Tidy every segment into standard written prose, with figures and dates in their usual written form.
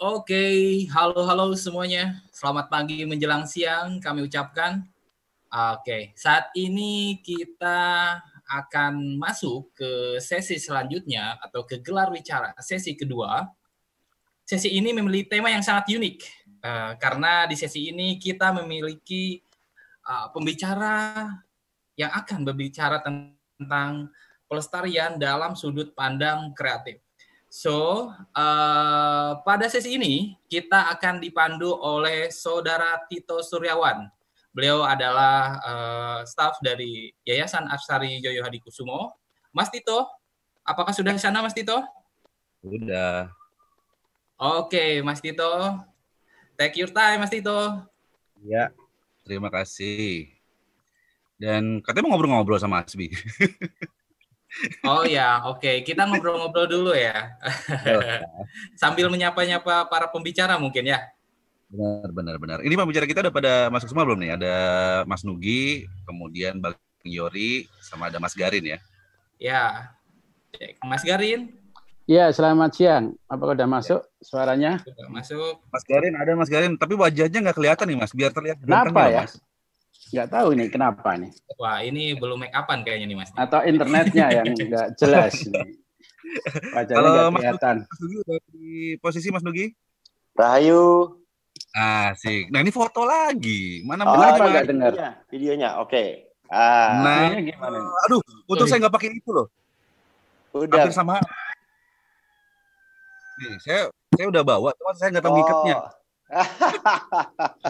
Oke, halo semuanya. Selamat pagi menjelang siang kami ucapkan. Oke, saat ini kita akan masuk ke sesi selanjutnya atau ke gelar bicara sesi kedua. Sesi ini memiliki tema yang sangat unik karena di sesi ini kita memiliki pembicara yang akan berbicara tentang pelestarian dalam sudut pandang kreatif. So, pada sesi ini kita akan dipandu oleh Saudara Tito Suryawan. Beliau adalah staf dari Yayasan Arsari Joyo Hadikusumo. Mas Tito, apakah sudah di sana, Mas Tito? Udah. Oke, Mas Tito. Take your time, Mas Tito. Ya, terima kasih. Dan katanya mau ngobrol-ngobrol sama Asbi. Oh ya, oke. Kita ngobrol-ngobrol dulu ya. Sambil menyapa-nyapa para pembicara mungkin ya. Benar. Ini pembicara kita udah pada masuk semua belum nih? Ada Mas Nugi, kemudian Bang Yori, sama ada Mas Garin ya. Ya, Mas Garin. Ya, selamat siang. Apakah udah masuk suaranya? Sudah masuk. Mas Garin, ada Mas Garin, tapi wajahnya nggak kelihatan nih Mas, biar terlihat Kenapa ya? Mas. Nggak tahu nih kenapa nih. Wah, ini belum make upan kayaknya nih Mas. Atau internetnya yang nggak jelas nih. Wajahnya nggak kelihatan. Mas Nugi di posisi Mas Nugi? Rahayu. Asik. Nah ini foto lagi. Mana Kenapa nggak dengar? Videonya, oke. Nah, gimana? Aduh, untung saya nggak pakai itu loh. Udah. Hampir sama. Nih, saya udah bawa, cuma saya nggak tahu ngikatnya.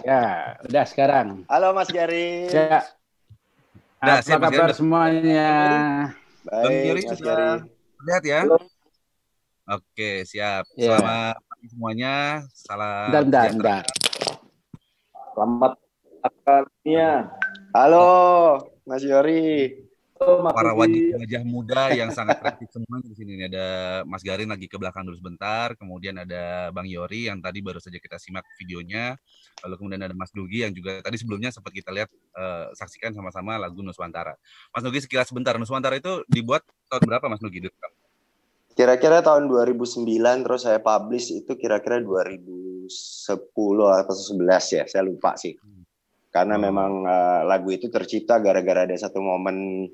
Ya, udah sekarang. Halo Mas Garin. Ya. Apa kabar semuanya? Baik, Mas Garin. Lihat ya. Halo. Oke, siap. Ya. Selamat pagi semuanya. Salam. Bentar. Selamat pagi. Halo, Mas Yori. Para wajah muda yang sangat kreatif semua di sini. Ada Mas Garin lagi ke belakang dulu sebentar, kemudian ada Bang Yori yang tadi baru saja kita simak videonya, lalu kemudian ada Mas Nugi yang juga tadi sebelumnya sempat kita lihat saksikan sama-sama lagu Nuswantara. Mas Nugi sekilas sebentar, Nuswantara itu dibuat tahun berapa Mas Nugi? Kira-kira tahun 2009, terus saya publish itu kira-kira 2010 atau 2011 ya, saya lupa sih. Karena memang lagu itu tercipta gara-gara ada satu momen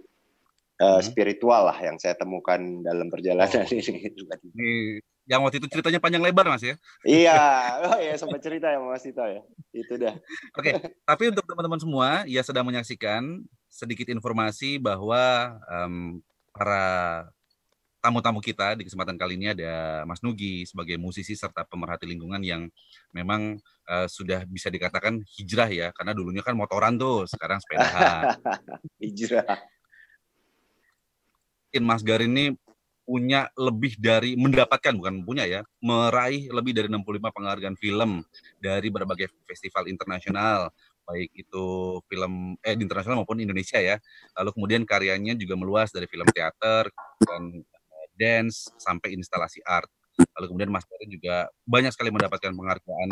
spiritual lah yang saya temukan dalam perjalanan ini. Yang waktu itu ceritanya panjang lebar Mas ya? Iya, sempat cerita ya Mas Tito ya. Itu dah. Oke, tapi untuk teman-teman semua ya sedang menyaksikan sedikit informasi bahwa para tamu-tamu kita di kesempatan kali ini ada Mas Nugi sebagai musisi serta pemerhati lingkungan yang memang sudah bisa dikatakan hijrah ya, karena dulunya kan motoran tuh, sekarang sepedaan. Hijrah. Mas Garin ini punya lebih dari, mendapatkan, bukan punya ya, meraih lebih dari 65 penghargaan film dari berbagai festival internasional, baik itu film internasional maupun Indonesia ya. Lalu kemudian karyanya juga meluas dari film teater dan dance sampai instalasi art. Lalu kemudian Mas Garin juga banyak sekali mendapatkan penghargaan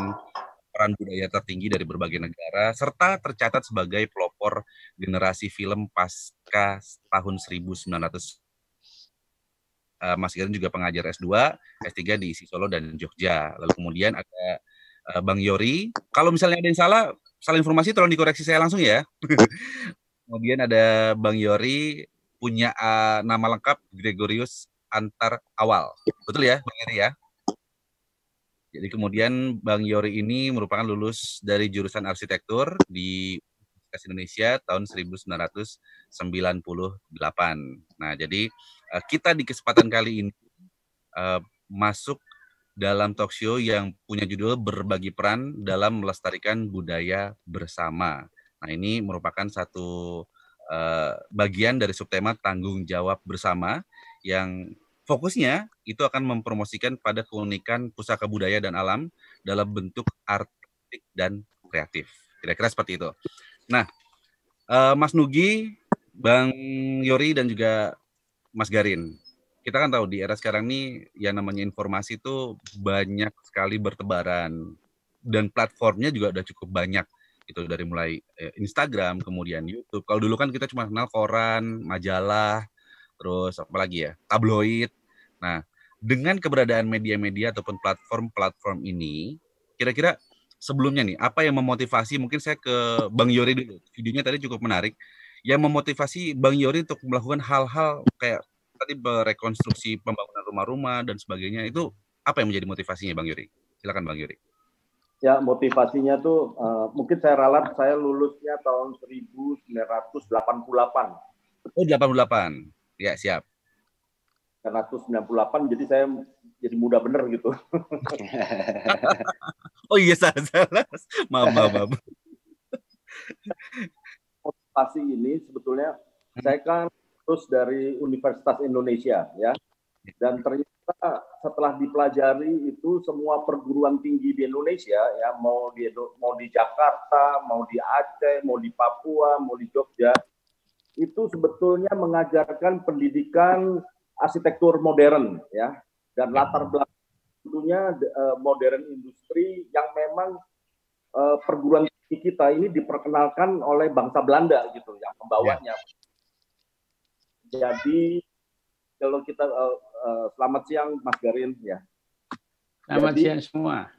peran budaya tertinggi dari berbagai negara, serta tercatat sebagai pelopor generasi film pasca tahun 1900. Mas Garin juga pengajar S2, S3 di ISI Solo dan Jogja. Lalu kemudian ada Bang Yori. Kalau misalnya ada yang salah informasi tolong dikoreksi saya langsung ya. Kemudian ada Bang Yori punya nama lengkap Gregorius Antar Awal. Betul ya, Bang Yori ya? Jadi kemudian Bang Yori ini merupakan lulus dari jurusan arsitektur di Universitas Indonesia tahun 1998. Nah, jadi kita di kesempatan kali ini masuk dalam talk show yang punya judul Berbagi Peran dalam Melestarikan Budaya Bersama. Nah, ini merupakan satu bagian dari subtema Tanggung Jawab Bersama yang fokusnya itu akan mempromosikan pada keunikan pusaka budaya dan alam dalam bentuk artistik dan kreatif. Kira-kira seperti itu. Nah, Mas Nugi, Bang Yori, dan juga Mas Garin, kita kan tahu di era sekarang ini yang namanya informasi itu banyak sekali bertebaran dan platformnya juga udah cukup banyak. Itu dari mulai Instagram, kemudian YouTube. Kalau dulu kan kita cuma kenal koran, majalah, terus apa lagi ya, tabloid. Nah, Dengan keberadaan media-media ataupun platform-platform ini, kira-kira sebelumnya nih, apa yang memotivasi, mungkin saya ke Bang Yori dulu, videonya tadi cukup menarik, yang memotivasi Bang Yori untuk melakukan hal-hal kayak tadi rekonstruksi pembangunan rumah-rumah dan sebagainya, itu apa yang menjadi motivasinya Bang Yori? Silakan Bang Yori. Ya, motivasinya tuh mungkin saya ralat, saya lulusnya tahun 1988. Oh, 88. Ya, siap. 1998, jadi saya jadi muda bener gitu. Oh iya, salah. Maaf. Motivasi ini sebetulnya saya kan lulus dari Universitas Indonesia ya. Dan ternyata setelah dipelajari itu semua perguruan tinggi di Indonesia ya, mau di Jakarta, mau di Aceh, mau di Papua, mau di Jogja, itu sebetulnya mengajarkan pendidikan arsitektur modern ya, dan latar belakang tentunya modern industri yang memang perguruan tinggi kita ini diperkenalkan oleh bangsa Belanda gitu yang membawanya. Jadi kalau kita selamat siang Mas Garin ya. Selamat siang semua.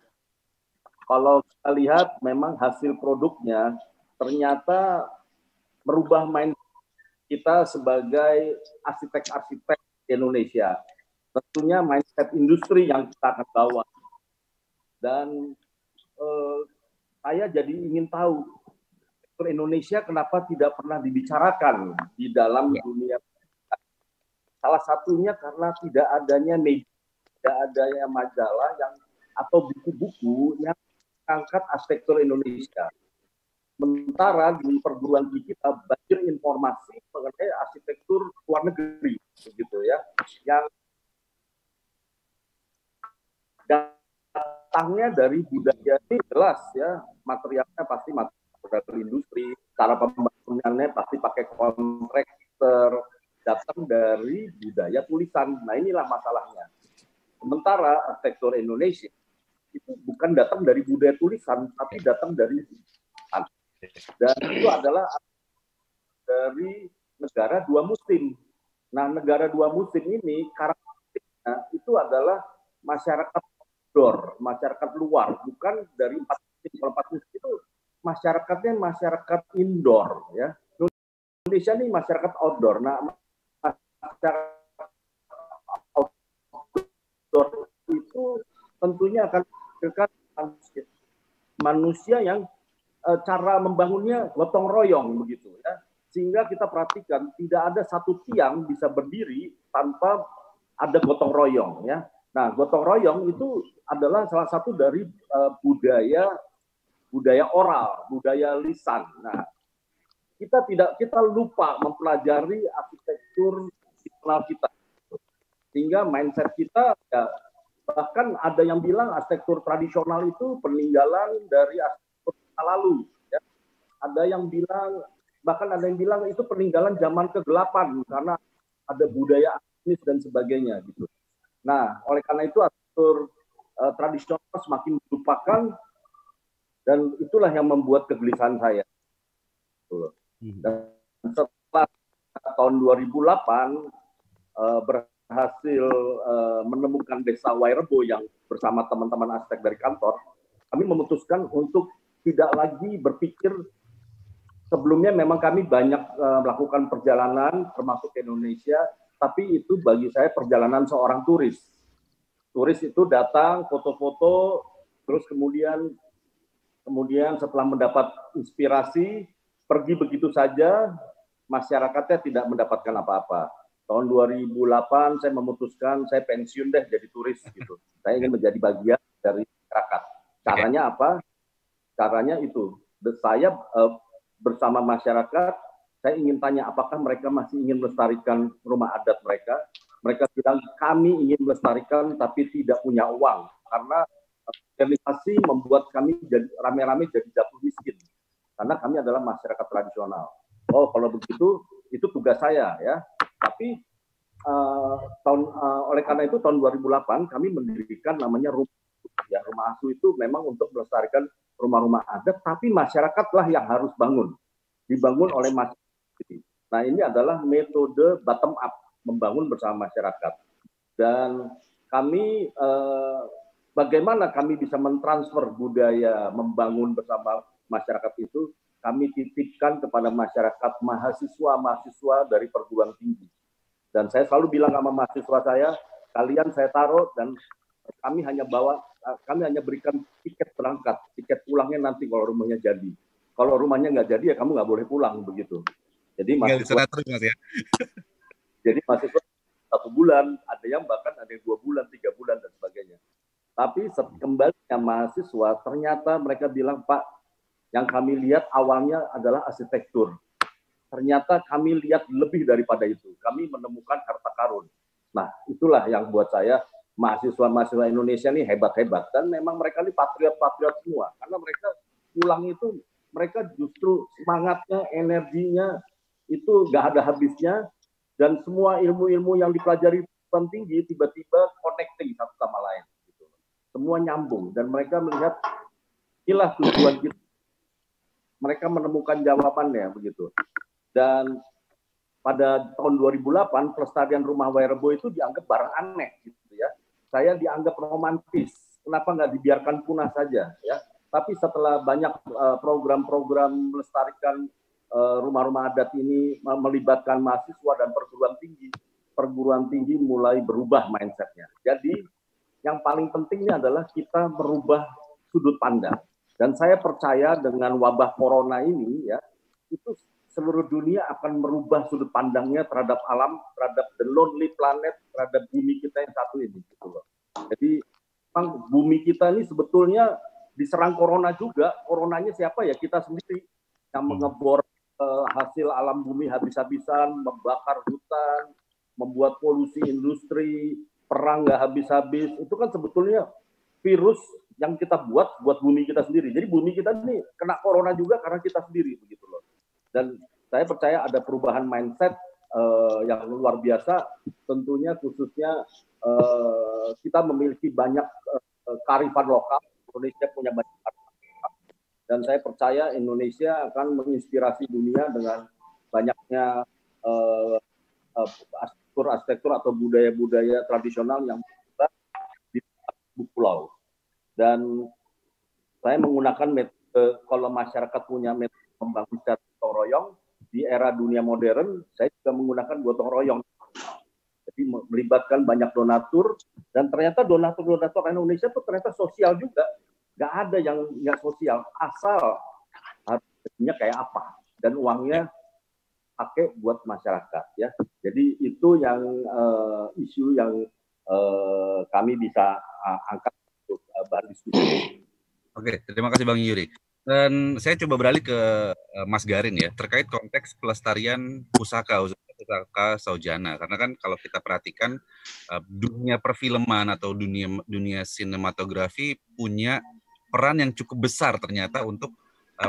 Kalau kita lihat memang hasil produknya ternyata merubah mindset kita sebagai arsitek-arsitek di Indonesia. Tentunya mindset industri yang kita akan bawa. Dan saya jadi ingin tahu Indonesia kenapa tidak pernah dibicarakan di dalam dunia. Salah satunya karena tidak adanya media, tidak adanya majalah yang atau buku-buku yang mengangkat arsitektur Indonesia. Sementara di perguruan tinggi kita banjir informasi mengenai arsitektur luar negeri, begitu ya, yang datangnya dari budaya ini jelas ya, materialnya pasti material industri, cara pembangunannya pasti pakai kontraktor, datang dari budaya tulisan. Nah inilah masalahnya. Sementara arsitektur Indonesia itu bukan datang dari budaya tulisan, tapi datang dari tulisan. Dan itu adalah dari negara dua musim. Nah negara dua musim ini karakteristiknya itu adalah masyarakat outdoor, masyarakat luar, bukan dari empat musim. Kalau empat musim itu masyarakatnya masyarakat indoor ya. Indonesia ini masyarakat outdoor. Nah masyarakat outdoor itu tentunya akan menghasilkan manusia yang cara membangunnya gotong royong begitu ya, sehingga kita perhatikan tidak ada satu tiang bisa berdiri tanpa ada gotong royong ya. Nah gotong royong itu adalah salah satu dari budaya oral, budaya lisan. Nah kita lupa mempelajari arsitektur internal kita, sehingga mindset kita ya, bahkan ada yang bilang arsitektur tradisional itu peninggalan dari arsitektur lalu ya. Ada yang bilang, bahkan ada yang bilang itu peninggalan zaman kegelapan karena ada budaya etnis dan sebagainya gitu. Nah oleh karena itu arsitektur tradisional semakin dilupakan, dan itulah yang membuat kegelisahan saya. Dan setelah tahun 2008 berhasil menemukan desa Wairebo yang bersama teman-teman arsitek dari kantor, kami memutuskan untuk tidak lagi berpikir. Sebelumnya memang kami banyak melakukan perjalanan termasuk ke Indonesia, tapi itu bagi saya perjalanan seorang turis. Turis itu datang foto-foto, terus kemudian setelah mendapat inspirasi pergi begitu saja, masyarakatnya tidak mendapatkan apa-apa. Tahun 2008 saya memutuskan saya pensiun deh jadi turis gitu. Saya ingin menjadi bagian dari masyarakat. Caranya apa? Caranya itu saya bersama masyarakat, saya ingin tanya apakah mereka masih ingin melestarikan rumah adat mereka. Mereka bilang kami ingin melestarikan tapi tidak punya uang karena organisasi membuat kami jadi rame-rame jadi jatuh miskin karena kami adalah masyarakat tradisional. Oh kalau begitu itu tugas saya ya. Tapi oleh karena itu tahun 2008 kami mendirikan namanya rumah asuh itu memang untuk melestarikan rumah-rumah adat, tapi masyarakatlah yang harus dibangun oleh masyarakat. Nah ini adalah metode bottom up, membangun bersama masyarakat. Dan kami bagaimana kami bisa mentransfer budaya membangun bersama masyarakat itu, kami titipkan kepada masyarakat mahasiswa dari perguruan tinggi. Dan saya selalu bilang sama mahasiswa saya, kalian saya taruh dan kami hanya berikan tiket berangkat, tiket pulangnya nanti kalau rumahnya jadi. Kalau rumahnya nggak jadi ya kamu nggak boleh pulang begitu. Jadi mahasiswa ya. Jadi mahasiswa 1 bulan, ada yang bahkan ada yang 2 bulan, 3 bulan dan sebagainya. Tapi kembalinya mahasiswa ternyata mereka bilang, Pak, yang kami lihat awalnya adalah arsitektur. Ternyata kami lihat lebih daripada itu. Kami menemukan harta karun. Nah, itulah yang buat saya mahasiswa-mahasiswa Indonesia ini hebat-hebat. Dan memang mereka ini patriot-patriot semua. Karena mereka pulang itu, mereka justru semangatnya, energinya, itu nggak ada habisnya. Dan semua ilmu-ilmu yang dipelajari perguruan tinggi tiba-tiba connecting satu sama lain. Gitu. Semua nyambung. Dan mereka melihat, inilah tujuan kita. Mereka menemukan jawabannya, begitu. Dan pada tahun 2008 pelestarian rumah Wairebo itu dianggap barang aneh gitu ya. Saya dianggap romantis. Kenapa nggak dibiarkan punah saja ya? Tapi setelah banyak program-program melestarikan rumah-rumah adat ini melibatkan mahasiswa dan perguruan tinggi mulai berubah mindsetnya. Jadi yang paling pentingnya adalah kita merubah sudut pandang. Dan saya percaya dengan wabah corona ini ya, itu seluruh dunia akan merubah sudut pandangnya terhadap alam, terhadap the lonely planet, terhadap bumi kita yang satu ini. Gitu loh. Jadi memang bumi kita ini sebetulnya diserang corona juga. Coronanya siapa ya? Kita sendiri yang mengebor hasil alam bumi habis-habisan, membakar hutan, membuat polusi industri, perang nggak habis-habis. Itu kan sebetulnya virus yang kita buat bumi kita sendiri. Jadi bumi kita ini kena corona juga karena kita sendiri begitu loh. Dan saya percaya ada perubahan mindset yang luar biasa. Tentunya khususnya kita memiliki banyak kearifan lokal. Indonesia punya banyak kearifan lokal. Dan saya percaya Indonesia akan menginspirasi dunia dengan banyaknya arsitektur atau budaya-budaya tradisional yang ada di pulau. Dan saya menggunakan metode, kalau masyarakat punya metode membangun secara gotong royong, di era dunia modern, saya juga menggunakan gotong royong. Jadi melibatkan banyak donatur, dan ternyata donatur Indonesia itu ternyata sosial juga. Nggak ada yang nggak sosial, asal harusnya kayak apa. Dan uangnya pakai buat masyarakat. Ya. Jadi itu yang isu yang kami bisa angkat untuk bahan diskusi. Oke, terima kasih Bang Yuri. Dan saya coba beralih ke Mas Garin ya, terkait konteks pelestarian pusaka Saujana. Karena kan kalau kita perhatikan dunia perfilman atau dunia sinematografi punya peran yang cukup besar ternyata untuk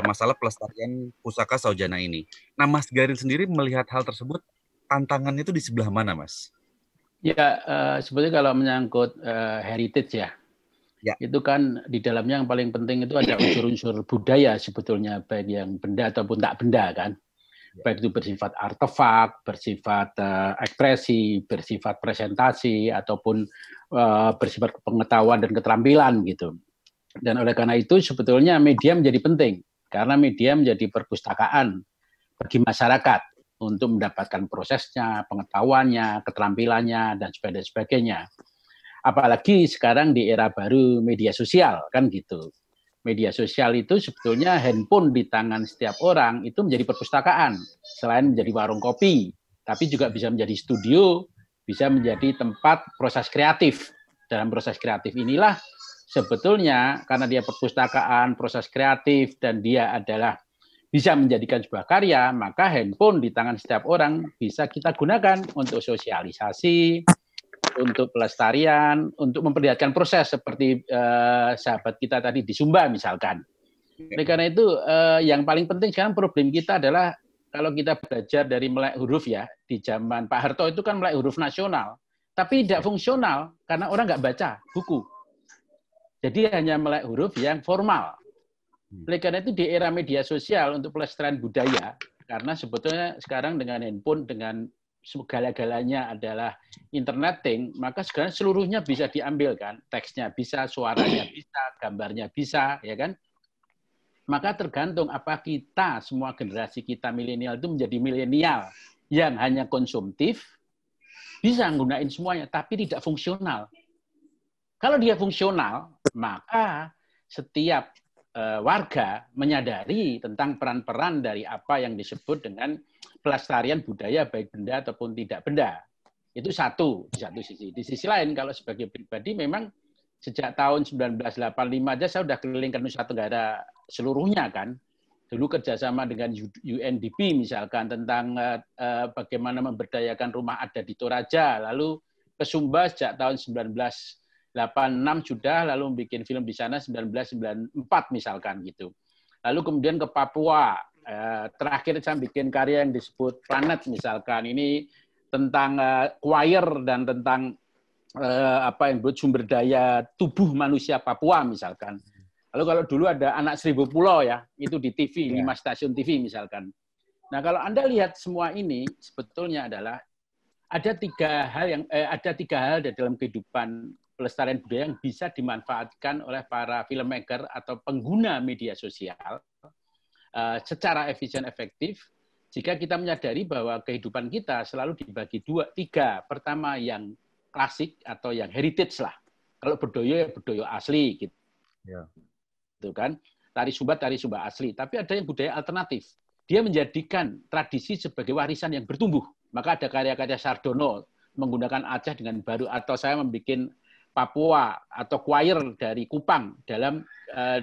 masalah pelestarian pusaka Saujana ini. Nah, Mas Garin sendiri melihat hal tersebut, tantangannya itu di sebelah mana, Mas? Ya, sebetulnya kalau menyangkut heritage ya, itu kan di dalamnya yang paling penting itu ada unsur-unsur budaya sebetulnya, baik yang benda ataupun tak benda kan. Baik itu bersifat artefak, bersifat ekspresi, bersifat presentasi, ataupun bersifat pengetahuan dan keterampilan gitu. Dan oleh karena itu sebetulnya media menjadi penting, karena media menjadi perpustakaan bagi masyarakat untuk mendapatkan prosesnya, pengetahuannya, keterampilannya, dan sebagainya. Apalagi sekarang di era baru media sosial, kan gitu. Media sosial itu sebetulnya handphone di tangan setiap orang itu menjadi perpustakaan. Selain menjadi warung kopi, tapi juga bisa menjadi studio, bisa menjadi tempat proses kreatif. Dalam proses kreatif inilah sebetulnya karena dia perpustakaan, proses kreatif, dan dia adalah bisa menjadikan sebuah karya, maka handphone di tangan setiap orang bisa kita gunakan untuk sosialisasi, untuk pelestarian, untuk memperlihatkan proses seperti sahabat kita tadi di Sumba misalkan. Oleh karena itu yang paling penting sekarang problem kita adalah kalau kita belajar dari melek huruf ya, di zaman Pak Harto itu kan melek huruf nasional, tapi tidak fungsional karena orang nggak baca buku. Jadi hanya melek huruf yang formal. Oleh karena itu di era media sosial untuk pelestarian budaya, karena sebetulnya sekarang dengan handphone, dengan segala-galanya adalah interneting, maka sekarang seluruhnya bisa diambil kan, teksnya bisa, suaranya bisa, gambarnya bisa, ya kan? Maka tergantung apa kita, semua generasi kita milenial itu menjadi milenial yang hanya konsumtif, bisa menggunakan semuanya, tapi tidak fungsional. Kalau dia fungsional, maka setiap warga menyadari tentang peran-peran dari apa yang disebut dengan pelestarian budaya baik benda ataupun tidak benda. Itu satu, di satu sisi. Di sisi lain, kalau sebagai pribadi memang sejak tahun 1985 aja saya sudah keliling ke Nusa Tenggara seluruhnya kan. Dulu kerjasama dengan UNDP misalkan tentang bagaimana memberdayakan rumah adat di Toraja, lalu ke Sumba sejak tahun 1986 sudah, lalu bikin film di sana 1994 misalkan gitu. Lalu kemudian ke Papua, terakhir saya bikin karya yang disebut Planet misalkan, ini tentang choir dan tentang apa yang disebut sumber daya tubuh manusia Papua misalkan. Lalu kalau dulu ada Anak Seribu Pulau ya, itu di TV, 5 stasiun TV misalkan. Nah kalau Anda lihat semua ini sebetulnya adalah ada tiga hal di dalam kehidupan pelestarian budaya yang bisa dimanfaatkan oleh para filmmaker atau pengguna media sosial secara efisien efektif jika kita menyadari bahwa kehidupan kita selalu dibagi tiga. Pertama yang klasik atau yang heritage lah. Kalau Bedoyo ya Bedoyo asli gitu. Ya. Itu kan tari Sumba asli, tapi ada yang budaya alternatif. Dia menjadikan tradisi sebagai warisan yang bertumbuh. Maka ada karya-karya Sardono menggunakan Aceh dengan baru, atau saya membuat Papua atau choir dari Kupang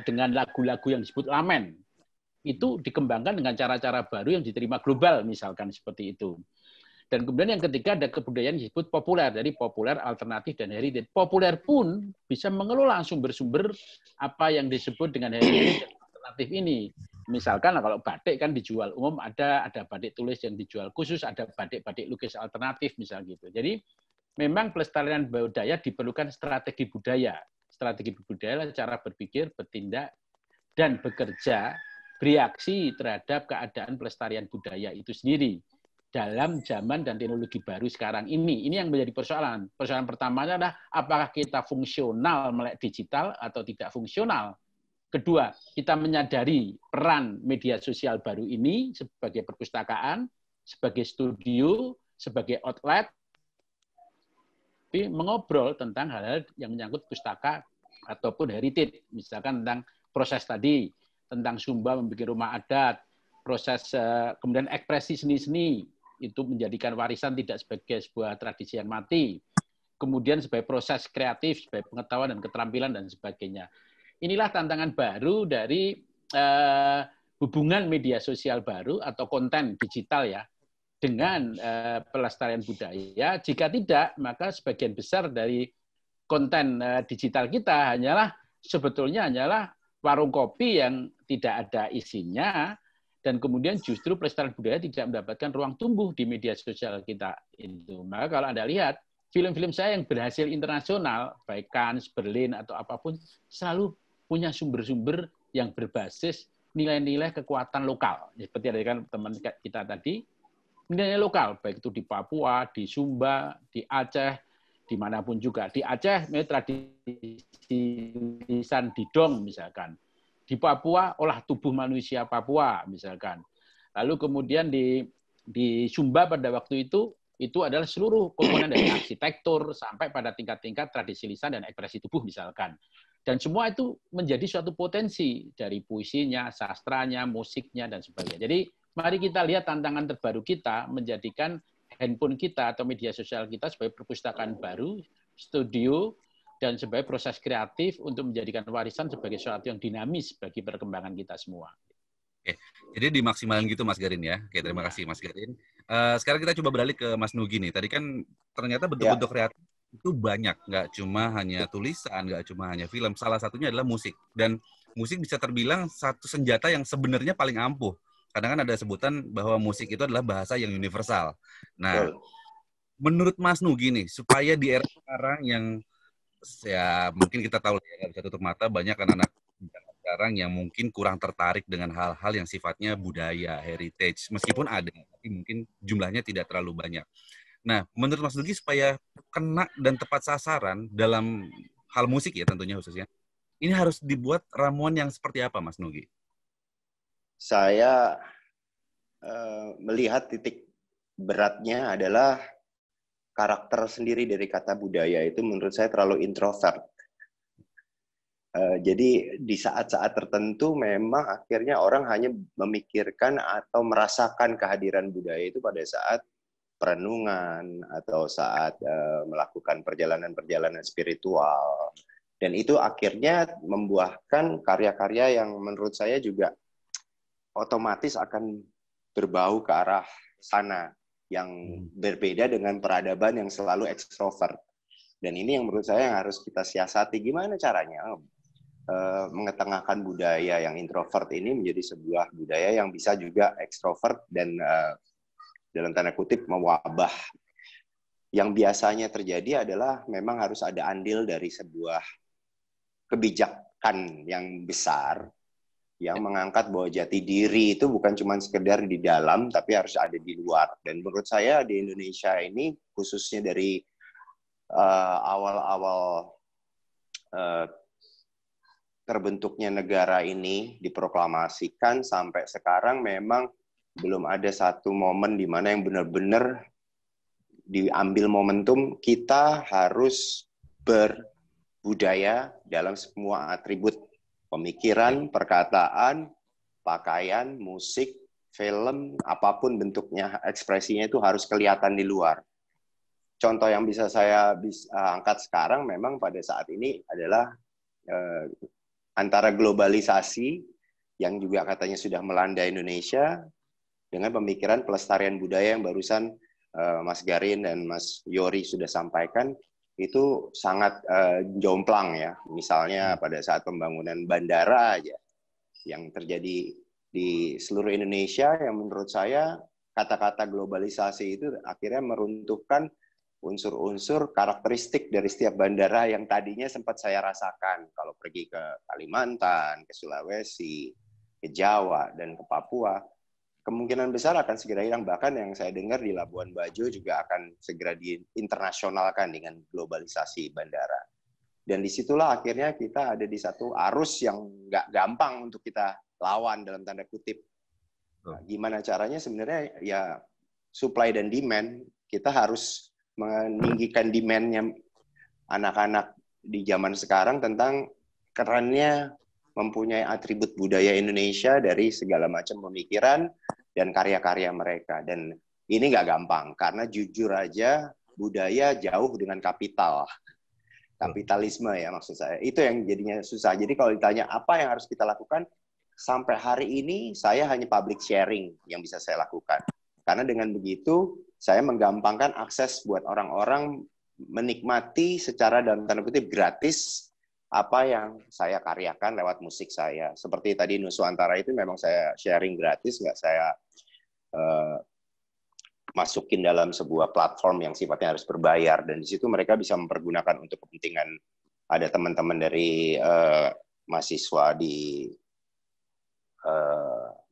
dengan lagu-lagu yang disebut lamen. Itu dikembangkan dengan cara-cara baru yang diterima global misalkan seperti itu. Dan kemudian yang ketiga ada kebudayaan yang disebut populer, dari populer, alternatif, dan heritage. Populer pun bisa mengelola sumber-sumber apa yang disebut dengan heritage dan alternatif ini. Misalkan kalau batik kan dijual umum, ada batik tulis yang dijual khusus, ada batik-batik lukis alternatif misal gitu. Jadi memang pelestarian budaya diperlukan strategi budaya. Strategi budaya adalah cara berpikir, bertindak, dan bekerja, bereaksi terhadap keadaan pelestarian budaya itu sendiri dalam zaman dan teknologi baru sekarang ini. Ini yang menjadi persoalan. Persoalan pertamanya adalah apakah kita fungsional melek digital atau tidak fungsional. Kedua, kita menyadari peran media sosial baru ini sebagai perpustakaan, sebagai studio, sebagai outlet, tapi mengobrol tentang hal-hal yang menyangkut pustaka ataupun heritage. Misalkan tentang proses tadi, tentang Sumba membuat rumah adat, proses kemudian ekspresi seni-seni, itu menjadikan warisan tidak sebagai sebuah tradisi yang mati. Kemudian sebagai proses kreatif, sebagai pengetahuan dan keterampilan dan sebagainya. Inilah tantangan baru dari hubungan media sosial baru atau konten digital ya dengan pelestarian budaya. Jika tidak, maka sebagian besar dari konten digital kita sebetulnya hanyalah warung kopi yang tidak ada isinya, dan kemudian justru pelestarian budaya tidak mendapatkan ruang tumbuh di media sosial kita itu. Maka kalau Anda lihat film-film saya yang berhasil internasional, baik Cannes, Berlin atau apapun, selalu punya sumber-sumber yang berbasis nilai-nilai kekuatan lokal. Seperti ada kan teman kita tadi, nilai lokal, baik itu di Papua, di Sumba, di Aceh, dimanapun juga. Di Aceh, tradisi lisan didong misalkan. Di Papua, olah tubuh manusia Papua, misalkan. Lalu kemudian di Sumba pada waktu itu adalah seluruh komponen dari arsitektur sampai pada tingkat-tingkat tradisi lisan dan ekspresi tubuh, misalkan. Dan semua itu menjadi suatu potensi dari puisinya, sastranya, musiknya, dan sebagainya. Jadi, mari kita lihat tantangan terbaru kita menjadikan handphone kita atau media sosial kita sebagai perpustakaan baru, studio, dan sebagai proses kreatif untuk menjadikan warisan sebagai sesuatu yang dinamis bagi perkembangan kita semua. Oke, jadi dimaksimalkan gitu Mas Garin ya. Oke, terima kasih Mas Garin. Sekarang kita coba beralih ke Mas Nugi nih. Tadi kan ternyata bentuk-bentuk kreatif itu banyak, nggak cuma hanya tulisan, nggak cuma hanya film. Salah satunya adalah musik. Dan musik bisa terbilang satu senjata yang sebenarnya paling ampuh. Kadang kan ada sebutan bahwa musik itu adalah bahasa yang universal. Nah, menurut Mas Nugi nih, supaya di era sekarang yang ya mungkin kita tahu ya nggak bisa tutup mata, banyak anak-anak sekarang yang mungkin kurang tertarik dengan hal-hal yang sifatnya budaya, heritage, meskipun ada, tapi mungkin jumlahnya tidak terlalu banyak. Nah, menurut Mas Nugi supaya kena dan tepat sasaran dalam hal musik ya tentunya khususnya, ini harus dibuat ramuan yang seperti apa, Mas Nugi? Saya melihat titik beratnya adalah karakter sendiri dari kata budaya itu menurut saya terlalu introvert. Jadi di saat-saat tertentu memang akhirnya orang hanya memikirkan atau merasakan kehadiran budaya itu pada saat perenungan atau saat melakukan perjalanan-perjalanan spiritual. Dan itu akhirnya membuahkan karya-karya yang menurut saya juga otomatis akan berbau ke arah sana, yang berbeda dengan peradaban yang selalu ekstrovert. Dan ini yang menurut saya yang harus kita siasati. Gimana caranya mengetengahkan budaya yang introvert ini menjadi sebuah budaya yang bisa juga ekstrovert dan dalam tanda kutip mewabah. Yang biasanya terjadi adalah memang harus ada andil dari sebuah kebijakan yang besar yang mengangkat bahwa jati diri itu bukan cuma sekedar di dalam, tapi harus ada di luar. Dan menurut saya di Indonesia ini, khususnya dari awal-awal terbentuknya negara ini diproklamasikan sampai sekarang memang belum ada satu momen di mana yang benar-benar diambil momentum kita harus berbudaya dalam semua atribut pemikiran, perkataan, pakaian, musik, film, apapun bentuknya, ekspresinya itu harus kelihatan di luar. Contoh yang bisa saya angkat sekarang memang pada saat ini adalah antara globalisasi yang juga katanya sudah melanda Indonesia dengan pemikiran pelestarian budaya yang barusan Mas Garin dan Mas Yori sudah sampaikan, itu sangat jomplang ya. Misalnya pada saat pembangunan bandara aja yang terjadi di seluruh Indonesia, yang menurut saya kata-kata globalisasi itu akhirnya meruntuhkan unsur-unsur karakteristik dari setiap bandara yang tadinya sempat saya rasakan kalau pergi ke Kalimantan, ke Sulawesi, ke Jawa, dan ke Papua. Kemungkinan besar akan segera hilang. Bahkan yang saya dengar di Labuan Bajo juga akan segera diinternasionalkan dengan globalisasi bandara. Dan disitulah akhirnya kita ada di satu arus yang nggak gampang untuk kita lawan dalam tanda kutip. Nah, gimana caranya sebenarnya ya supply dan demand, kita harus meninggikan demand-nya anak-anak di zaman sekarang tentang kerennya mempunyai atribut budaya Indonesia dari segala macam pemikiran dan karya-karya mereka. Dan ini nggak gampang, karena jujur aja budaya jauh dengan kapital. Kapitalisme ya maksud saya. Itu yang jadinya susah. Jadi kalau ditanya apa yang harus kita lakukan, sampai hari ini saya hanya public sharing yang bisa saya lakukan. Karena dengan begitu, saya menggampangkan akses buat orang-orang menikmati secara dalam tanda kutip gratis apa yang saya karyakan lewat musik saya. Seperti tadi Nuswantara itu memang saya sharing gratis, nggak saya masukin dalam sebuah platform yang sifatnya harus berbayar. Dan di situ mereka bisa mempergunakan untuk kepentingan. Ada teman-teman dari mahasiswa di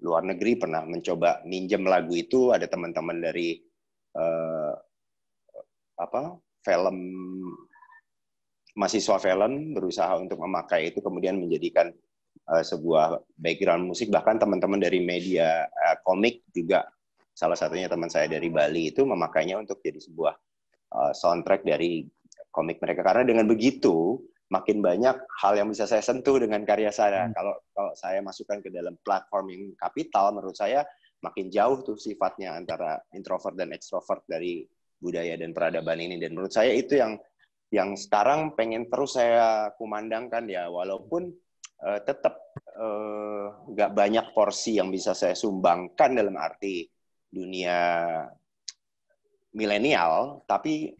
luar negeri pernah mencoba minjem lagu itu, ada teman-teman dari film, mahasiswa film berusaha untuk memakai itu kemudian menjadikan sebuah background musik. Bahkan teman-teman dari media komik juga, salah satunya teman saya dari Bali itu memakainya untuk jadi sebuah soundtrack dari komik mereka. Karena dengan begitu makin banyak hal yang bisa saya sentuh dengan karya saya. Kalau saya masukkan ke dalam platform yang kapital, menurut saya makin jauh tuh sifatnya antara introvert dan extrovert dari budaya dan peradaban ini. Dan menurut saya itu yang sekarang pengen terus saya kumandangkan ya, walaupun tetap nggak banyak porsi yang bisa saya sumbangkan dalam arti dunia milenial, tapi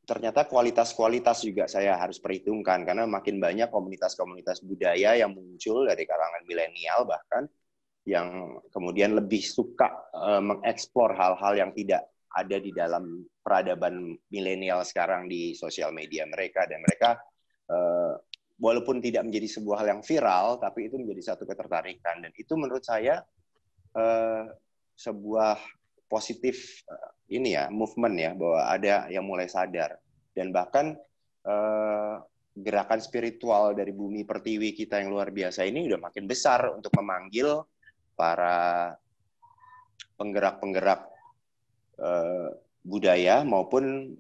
ternyata kualitas-kualitas juga saya harus perhitungkan, karena makin banyak komunitas-komunitas budaya yang muncul dari kalangan milenial bahkan, yang kemudian lebih suka mengeksplor hal-hal yang tidak ada di dalam peradaban milenial sekarang di sosial media mereka, dan mereka walaupun tidak menjadi sebuah hal yang viral, tapi itu menjadi satu ketertarikan. Dan itu menurut saya sebuah positif movement ya, bahwa ada yang mulai sadar. Dan bahkan gerakan spiritual dari Bumi Pertiwi kita yang luar biasa ini udah makin besar untuk memanggil para penggerak-penggerak budaya maupun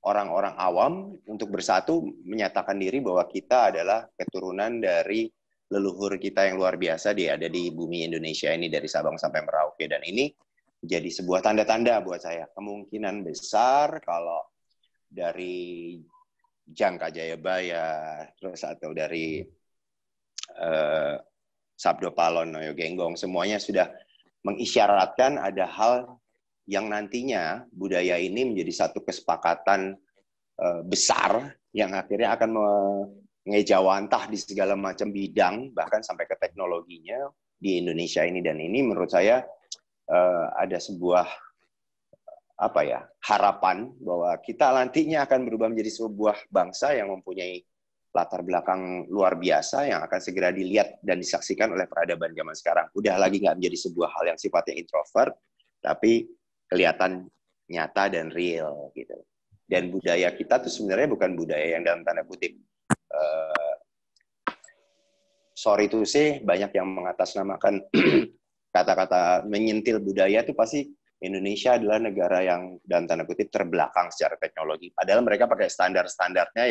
orang-orang awam untuk bersatu menyatakan diri bahwa kita adalah keturunan dari leluhur kita yang luar biasa ada di bumi Indonesia ini dari Sabang sampai Merauke. Dan ini jadi sebuah tanda-tanda buat saya. Kemungkinan besar kalau dari Jangka Jayabaya terus atau dari Sabdo Palon, Noyo Genggong, semuanya sudah mengisyaratkan ada hal yang nantinya budaya ini menjadi satu kesepakatan besar yang akhirnya akan mengejawantah di segala macam bidang, bahkan sampai ke teknologinya di Indonesia ini. Dan ini menurut saya ada sebuah harapan bahwa kita nantinya akan berubah menjadi sebuah bangsa yang mempunyai latar belakang luar biasa yang akan segera dilihat dan disaksikan oleh peradaban zaman sekarang. Udah lagi nggak menjadi sebuah hal yang sifatnya introvert, tapi kelihatan nyata dan real gitu. Dan budaya kita tuh sebenarnya bukan budaya yang dalam tanda kutip sorry to say, banyak yang mengatasnamakan kata-kata menyentil budaya itu pasti Indonesia adalah negara yang dalam tanda kutip terbelakang secara teknologi. Padahal mereka pakai standar-standarnya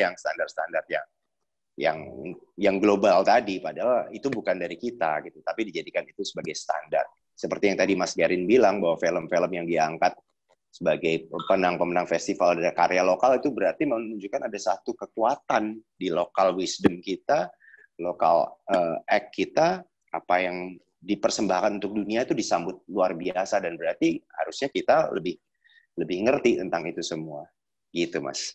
yang global tadi. Padahal itu bukan dari kita gitu, tapi dijadikan itu sebagai standar. Seperti yang tadi Mas Garin bilang bahwa film-film yang diangkat sebagai pemenang-pemenang festival dari karya lokal itu berarti menunjukkan ada satu kekuatan di lokal wisdom kita, lokal act kita, apa yang dipersembahkan untuk dunia itu disambut luar biasa, dan berarti harusnya kita lebih ngerti tentang itu semua. Gitu, Mas.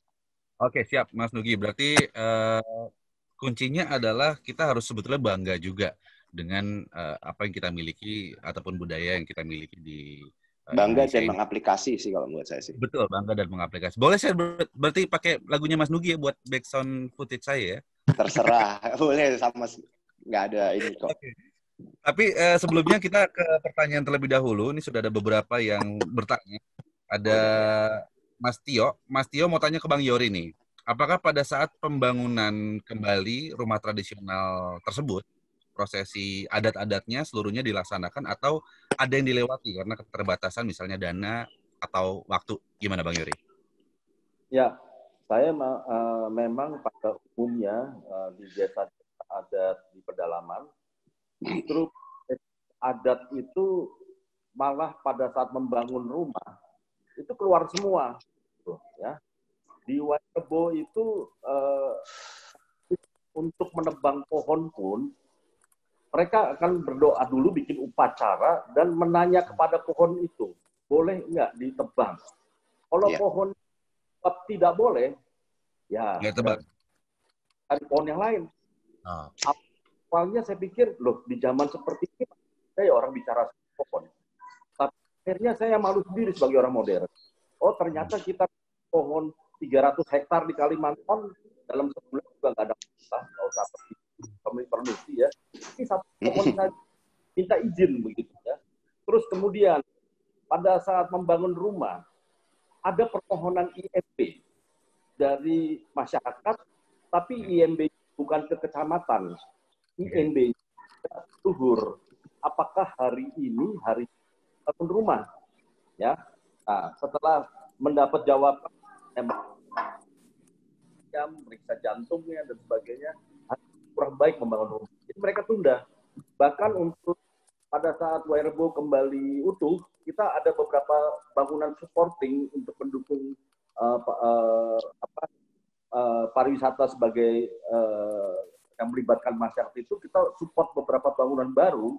Oke, siap Mas Nugi. Berarti kuncinya adalah kita harus sebetulnya bangga juga dengan apa yang kita miliki ataupun budaya yang kita miliki di bangga Indonesia dan ini. mengaplikasi sih kalau menurut saya sih. Betul, bangga dan mengaplikasi. Boleh saya berarti pakai lagunya Mas Nugi ya buat background footage saya ya? Terserah, boleh, sama nggak ada ini kok. Okay. Tapi sebelumnya kita ke pertanyaan terlebih dahulu. Ini sudah ada beberapa yang bertanya. Ada Mas Tio. Mas Tio mau tanya ke Bang Yori nih. Apakah pada saat pembangunan kembali rumah tradisional tersebut, prosesi adat-adatnya seluruhnya dilaksanakan atau ada yang dilewati karena keterbatasan misalnya dana atau waktu? Gimana Bang Yori? Ya, saya memang pada umumnya di desa adat di pedalaman, justru adat itu malah pada saat membangun rumah itu keluar semua, ya. Di Wairebo itu untuk menebang pohon pun mereka akan berdoa dulu, bikin upacara dan menanya kepada pohon itu, boleh nggak ditebang? Kalau pohon tidak boleh, ya tebang. Cari pohon yang lain. Awalnya saya pikir, loh di zaman seperti ini, saya orang bicara pohon. Tapi akhirnya saya malu sendiri sebagai orang modern. Oh ternyata kita pohon 300 hektar di Kalimantan dalam sebulan juga nggak ada masalah, nggak usah permisi ya. Ini satu pohon saja minta izin begitu ya. Terus kemudian pada saat membangun rumah ada permohonan IMB dari masyarakat, tapi IMB bukan ke kecamatan, IMB luhur. Apakah hari ini hari bangun rumah? Ya. Nah, setelah mendapat jawaban, meriksa jantungnya dan sebagainya, kurang baik membangun rumah. Jadi mereka tunda. Bahkan untuk pada saat Wairebo kembali utuh, kita ada beberapa bangunan supporting untuk mendukung pariwisata sebagai yang melibatkan masyarakat itu. Kita support beberapa bangunan baru.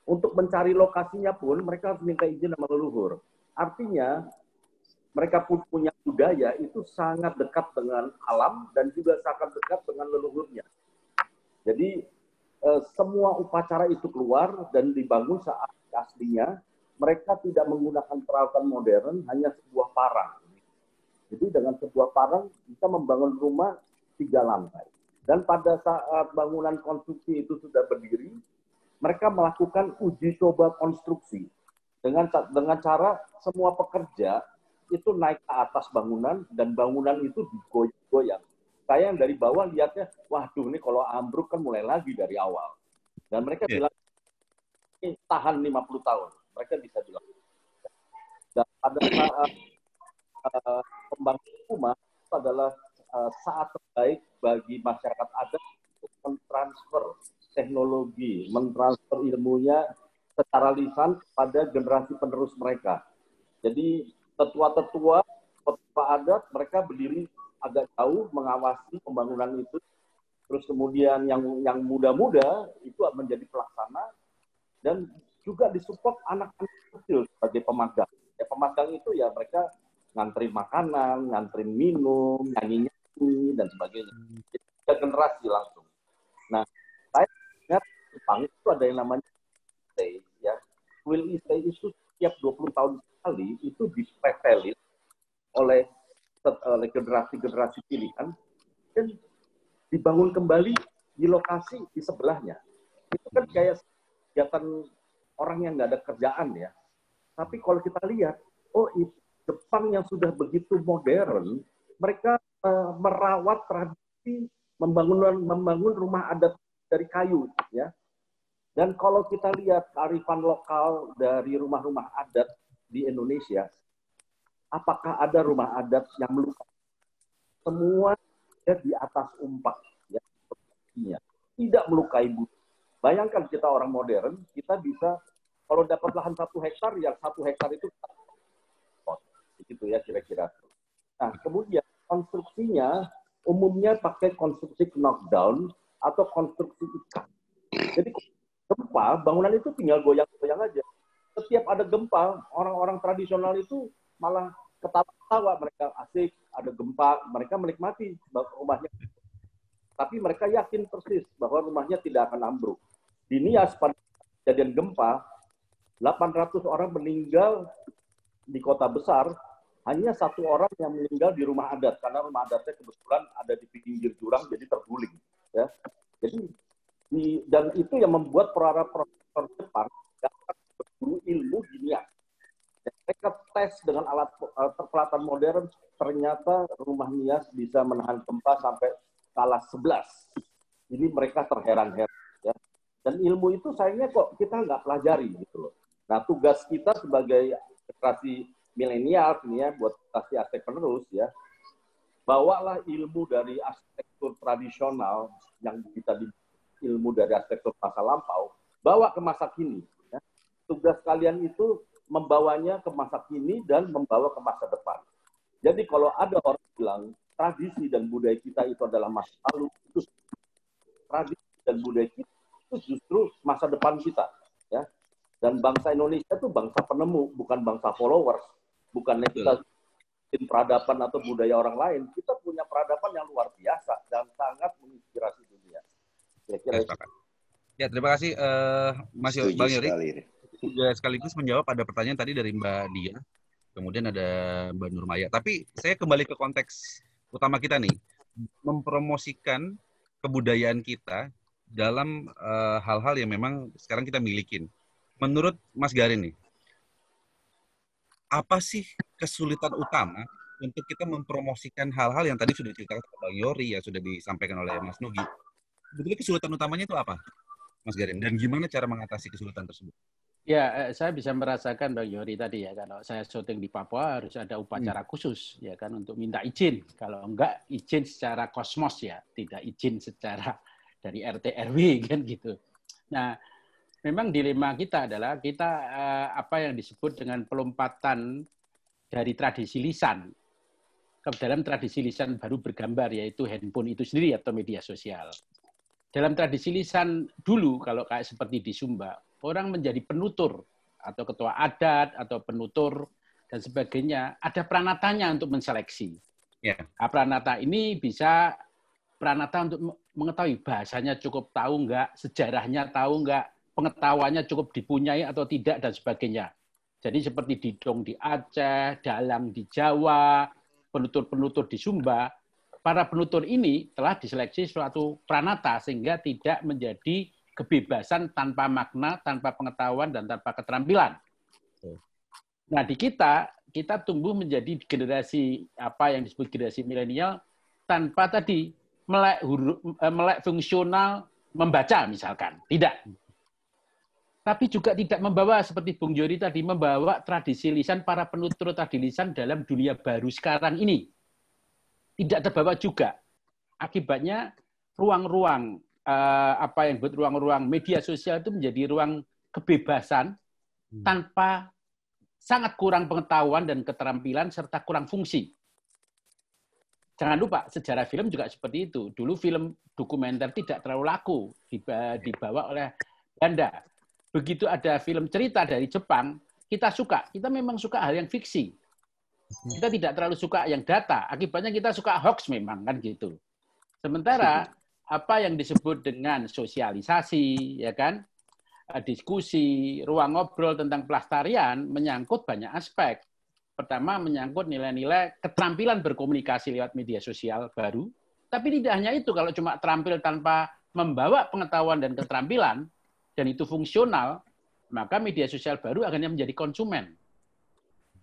Untuk mencari lokasinya pun mereka harus minta izin sama leluhur. Artinya mereka pun punya budaya itu sangat dekat dengan alam dan juga sangat dekat dengan leluhurnya. Jadi semua upacara itu keluar dan dibangun saat aslinya. Mereka tidak menggunakan peralatan modern, hanya sebuah parang. Jadi dengan sebuah parang bisa membangun rumah 3 lantai. Dan pada saat bangunan konstruksi itu sudah berdiri, mereka melakukan uji coba konstruksi dengan cara semua pekerja itu naik ke atas bangunan dan bangunan itu digoyang-goyang. Saya yang dari bawah lihatnya, waduh ini kalau ambruk kan mulai lagi dari awal. Dan mereka bilang, ini tahan 50 tahun. Mereka bisa bilang. Dan pada saat pembangunan rumah itu adalah saat terbaik bagi masyarakat adat untuk mentransfer teknologi, mentransfer ilmunya secara lisan pada generasi penerus mereka. Jadi tetua-tetua adat mereka berdiri agak jauh mengawasi pembangunan itu. Terus kemudian yang muda-muda itu menjadi pelaksana dan juga disupport anak-anak kecil sebagai pemagang. Ya, pemagang itu ya mereka nganterin makanan, nganterin minum, nyanyi-nyanyi dan sebagainya. Jadi tiga generasi langsung. Nah, saya ingat Jepang itu ada yang namanya Isei, ya. Will Isei itu setiap 20 tahun sekali itu dipretelin oleh generasi-generasi pilihan dan dibangun kembali di lokasi di sebelahnya. Itu kan kayak kegiatan orang yang nggak ada kerjaan ya. Tapi kalau kita lihat, oh Jepang yang sudah begitu modern, mereka merawat tradisi membangun rumah adat dari kayu, ya. Dan kalau kita lihat kearifan lokal dari rumah-rumah adat di Indonesia, apakah ada rumah adat yang melukai? Semua di atas umpak, ya. Tidak melukai bumi. Bayangkan kita orang modern, kita bisa kalau dapat lahan 1 hektar, yang 1 hektar itu begitu ya kira-kira. Nah, kemudian konstruksinya umumnya pakai konstruksi knockdown atau konstruksi ikat. Jadi gempa, bangunan itu tinggal goyang-goyang aja. Setiap ada gempa, orang-orang tradisional itu malah ketawa-ketawa, mereka asik, ada gempa, mereka menikmati rumahnya. Tapi mereka yakin persis bahwa rumahnya tidak akan ambruk. Di Nias pada kejadian gempa, 800 orang meninggal di kota besar, hanya 1 orang yang meninggal di rumah adat, karena rumah adatnya kebetulan ada di pinggir jurang, jadi terguling. Ya. Jadi, dan itu yang membuat para profesor Jepang dapat berburu ilmu di Nias. Mereka tes dengan alat peralatan modern, ternyata rumah Nias bisa menahan gempa sampai skala 11. Jadi mereka terheran-heran. Ya. Dan ilmu itu sayangnya kok kita nggak pelajari gitu loh. Nah, tugas kita sebagai generasi milenial ini ya, buat generasi arsitek penerus ya, bawalah ilmu dari arsitektur tradisional yang kita ilmu dari arsitektur masa lampau, bawa ke masa kini. Ya. Tugas kalian itu membawanya ke masa kini dan membawa ke masa depan. Jadi kalau ada orang bilang tradisi dan budaya kita itu adalah masa lalu, itu tradisi dan budaya kita itu justru masa depan kita. Ya. Dan bangsa Indonesia itu bangsa penemu, bukan bangsa followers. Bukannya kita peradaban atau budaya orang lain, kita punya peradaban yang luar biasa dan sangat menginspirasi dunia. Ya, terima kasih Mas Bang Yori. Juga sekaligus menjawab ada pertanyaan tadi dari Mbak Dia, kemudian ada Mbak Nurmaya. Tapi saya kembali ke konteks utama kita nih, mempromosikan kebudayaan kita dalam hal-hal yang memang sekarang kita milikin. Menurut Mas Garin nih, apa sih kesulitan utama untuk kita mempromosikan hal-hal yang tadi sudah diceritakan oleh Bang Yori, yang sudah disampaikan oleh Mas Nugi? Sebetulnya kesulitan utamanya itu apa, Mas Garin? Dan gimana cara mengatasi kesulitan tersebut? Ya, saya bisa merasakan Bang Yori tadi ya, kalau saya syuting di Papua harus ada upacara khusus ya kan untuk minta izin. Kalau enggak izin secara kosmos ya, tidak izin secara dari RT RW kan gitu. Nah, memang dilema kita adalah kita apa yang disebut dengan pelompatan dari tradisi lisan ke dalam tradisi lisan baru bergambar, yaitu handphone itu sendiri atau media sosial. Dalam tradisi lisan dulu, kalau kayak seperti di Sumba, orang menjadi penutur atau ketua adat atau penutur dan sebagainya, ada pranatanya untuk menseleksi. Yeah. Nah, pranata ini bisa pranata untuk mengetahui bahasanya cukup tahu enggak, sejarahnya tahu enggak, pengetahuannya cukup dipunyai atau tidak, dan sebagainya. Jadi seperti didong di Aceh, dalang di Jawa, penutur-penutur di Sumba, para penutur ini telah diseleksi suatu pranata sehingga tidak menjadi kebebasan tanpa makna, tanpa pengetahuan, dan tanpa keterampilan. Nah, di kita tumbuh menjadi generasi apa yang disebut generasi milenial tanpa tadi melek fungsional membaca misalkan. Tidak. Tapi juga tidak membawa, seperti Bung Yori tadi, membawa tradisi lisan para penutur tadi lisan dalam dunia baru sekarang ini. Tidak terbawa juga. Akibatnya ruang-ruang apa yang buat ruang-ruang media sosial itu menjadi ruang kebebasan tanpa sangat kurang pengetahuan dan keterampilan serta kurang fungsi. Jangan lupa sejarah film juga seperti itu. Dulu film dokumenter tidak terlalu laku dibawa oleh Belanda. Begitu ada film cerita dari Jepang, kita suka. Kita memang suka hal yang fiksi. Kita tidak terlalu suka yang data. Akibatnya kita suka hoax memang kan gitu. Sementara apa yang disebut dengan sosialisasi, ya kan, diskusi, ruang ngobrol tentang pelestarian menyangkut banyak aspek. Pertama menyangkut nilai-nilai keterampilan berkomunikasi lewat media sosial baru. Tapi tidak hanya itu, kalau cuma terampil tanpa membawa pengetahuan dan keterampilan, dan itu fungsional, maka media sosial baru akhirnya menjadi konsumen.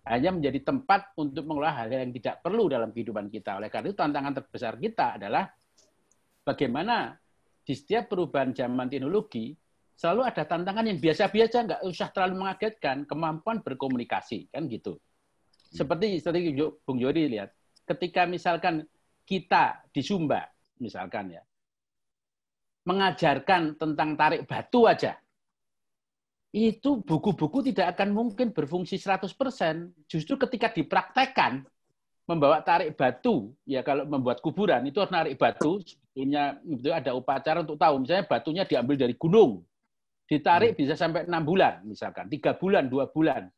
Hanya menjadi tempat untuk mengelola hal-hal yang tidak perlu dalam kehidupan kita. Oleh karena itu tantangan terbesar kita adalah bagaimana di setiap perubahan zaman teknologi selalu ada tantangan yang biasa-biasa, nggak usah terlalu mengagetkan, kemampuan berkomunikasi, kan gitu. Seperti Bung Yori lihat, ketika misalkan kita di Sumba, misalkan ya, mengajarkan tentang tarik batu aja, itu buku-buku tidak akan mungkin berfungsi 100%. Justru ketika dipraktekkan, membawa tarik batu, ya kalau membuat kuburan, itu harus narik batu, sebetulnya itu ada upacara untuk tahu, misalnya batunya diambil dari gunung, ditarik bisa sampai 6 bulan, misalkan, 3 bulan, 2 bulan.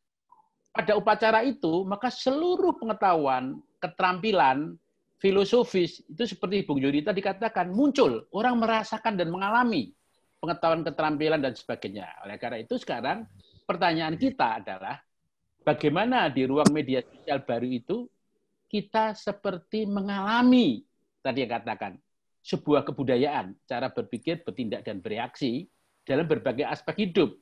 Pada upacara itu, maka seluruh pengetahuan, keterampilan, filosofis, itu seperti Bung Yori tadi katakan, muncul, orang merasakan dan mengalami pengetahuan, keterampilan, dan sebagainya. Oleh karena itu sekarang, pertanyaan kita adalah, bagaimana di ruang media sosial baru itu, kita seperti mengalami, tadi yang katakan, sebuah kebudayaan, cara berpikir, bertindak, dan bereaksi dalam berbagai aspek hidup.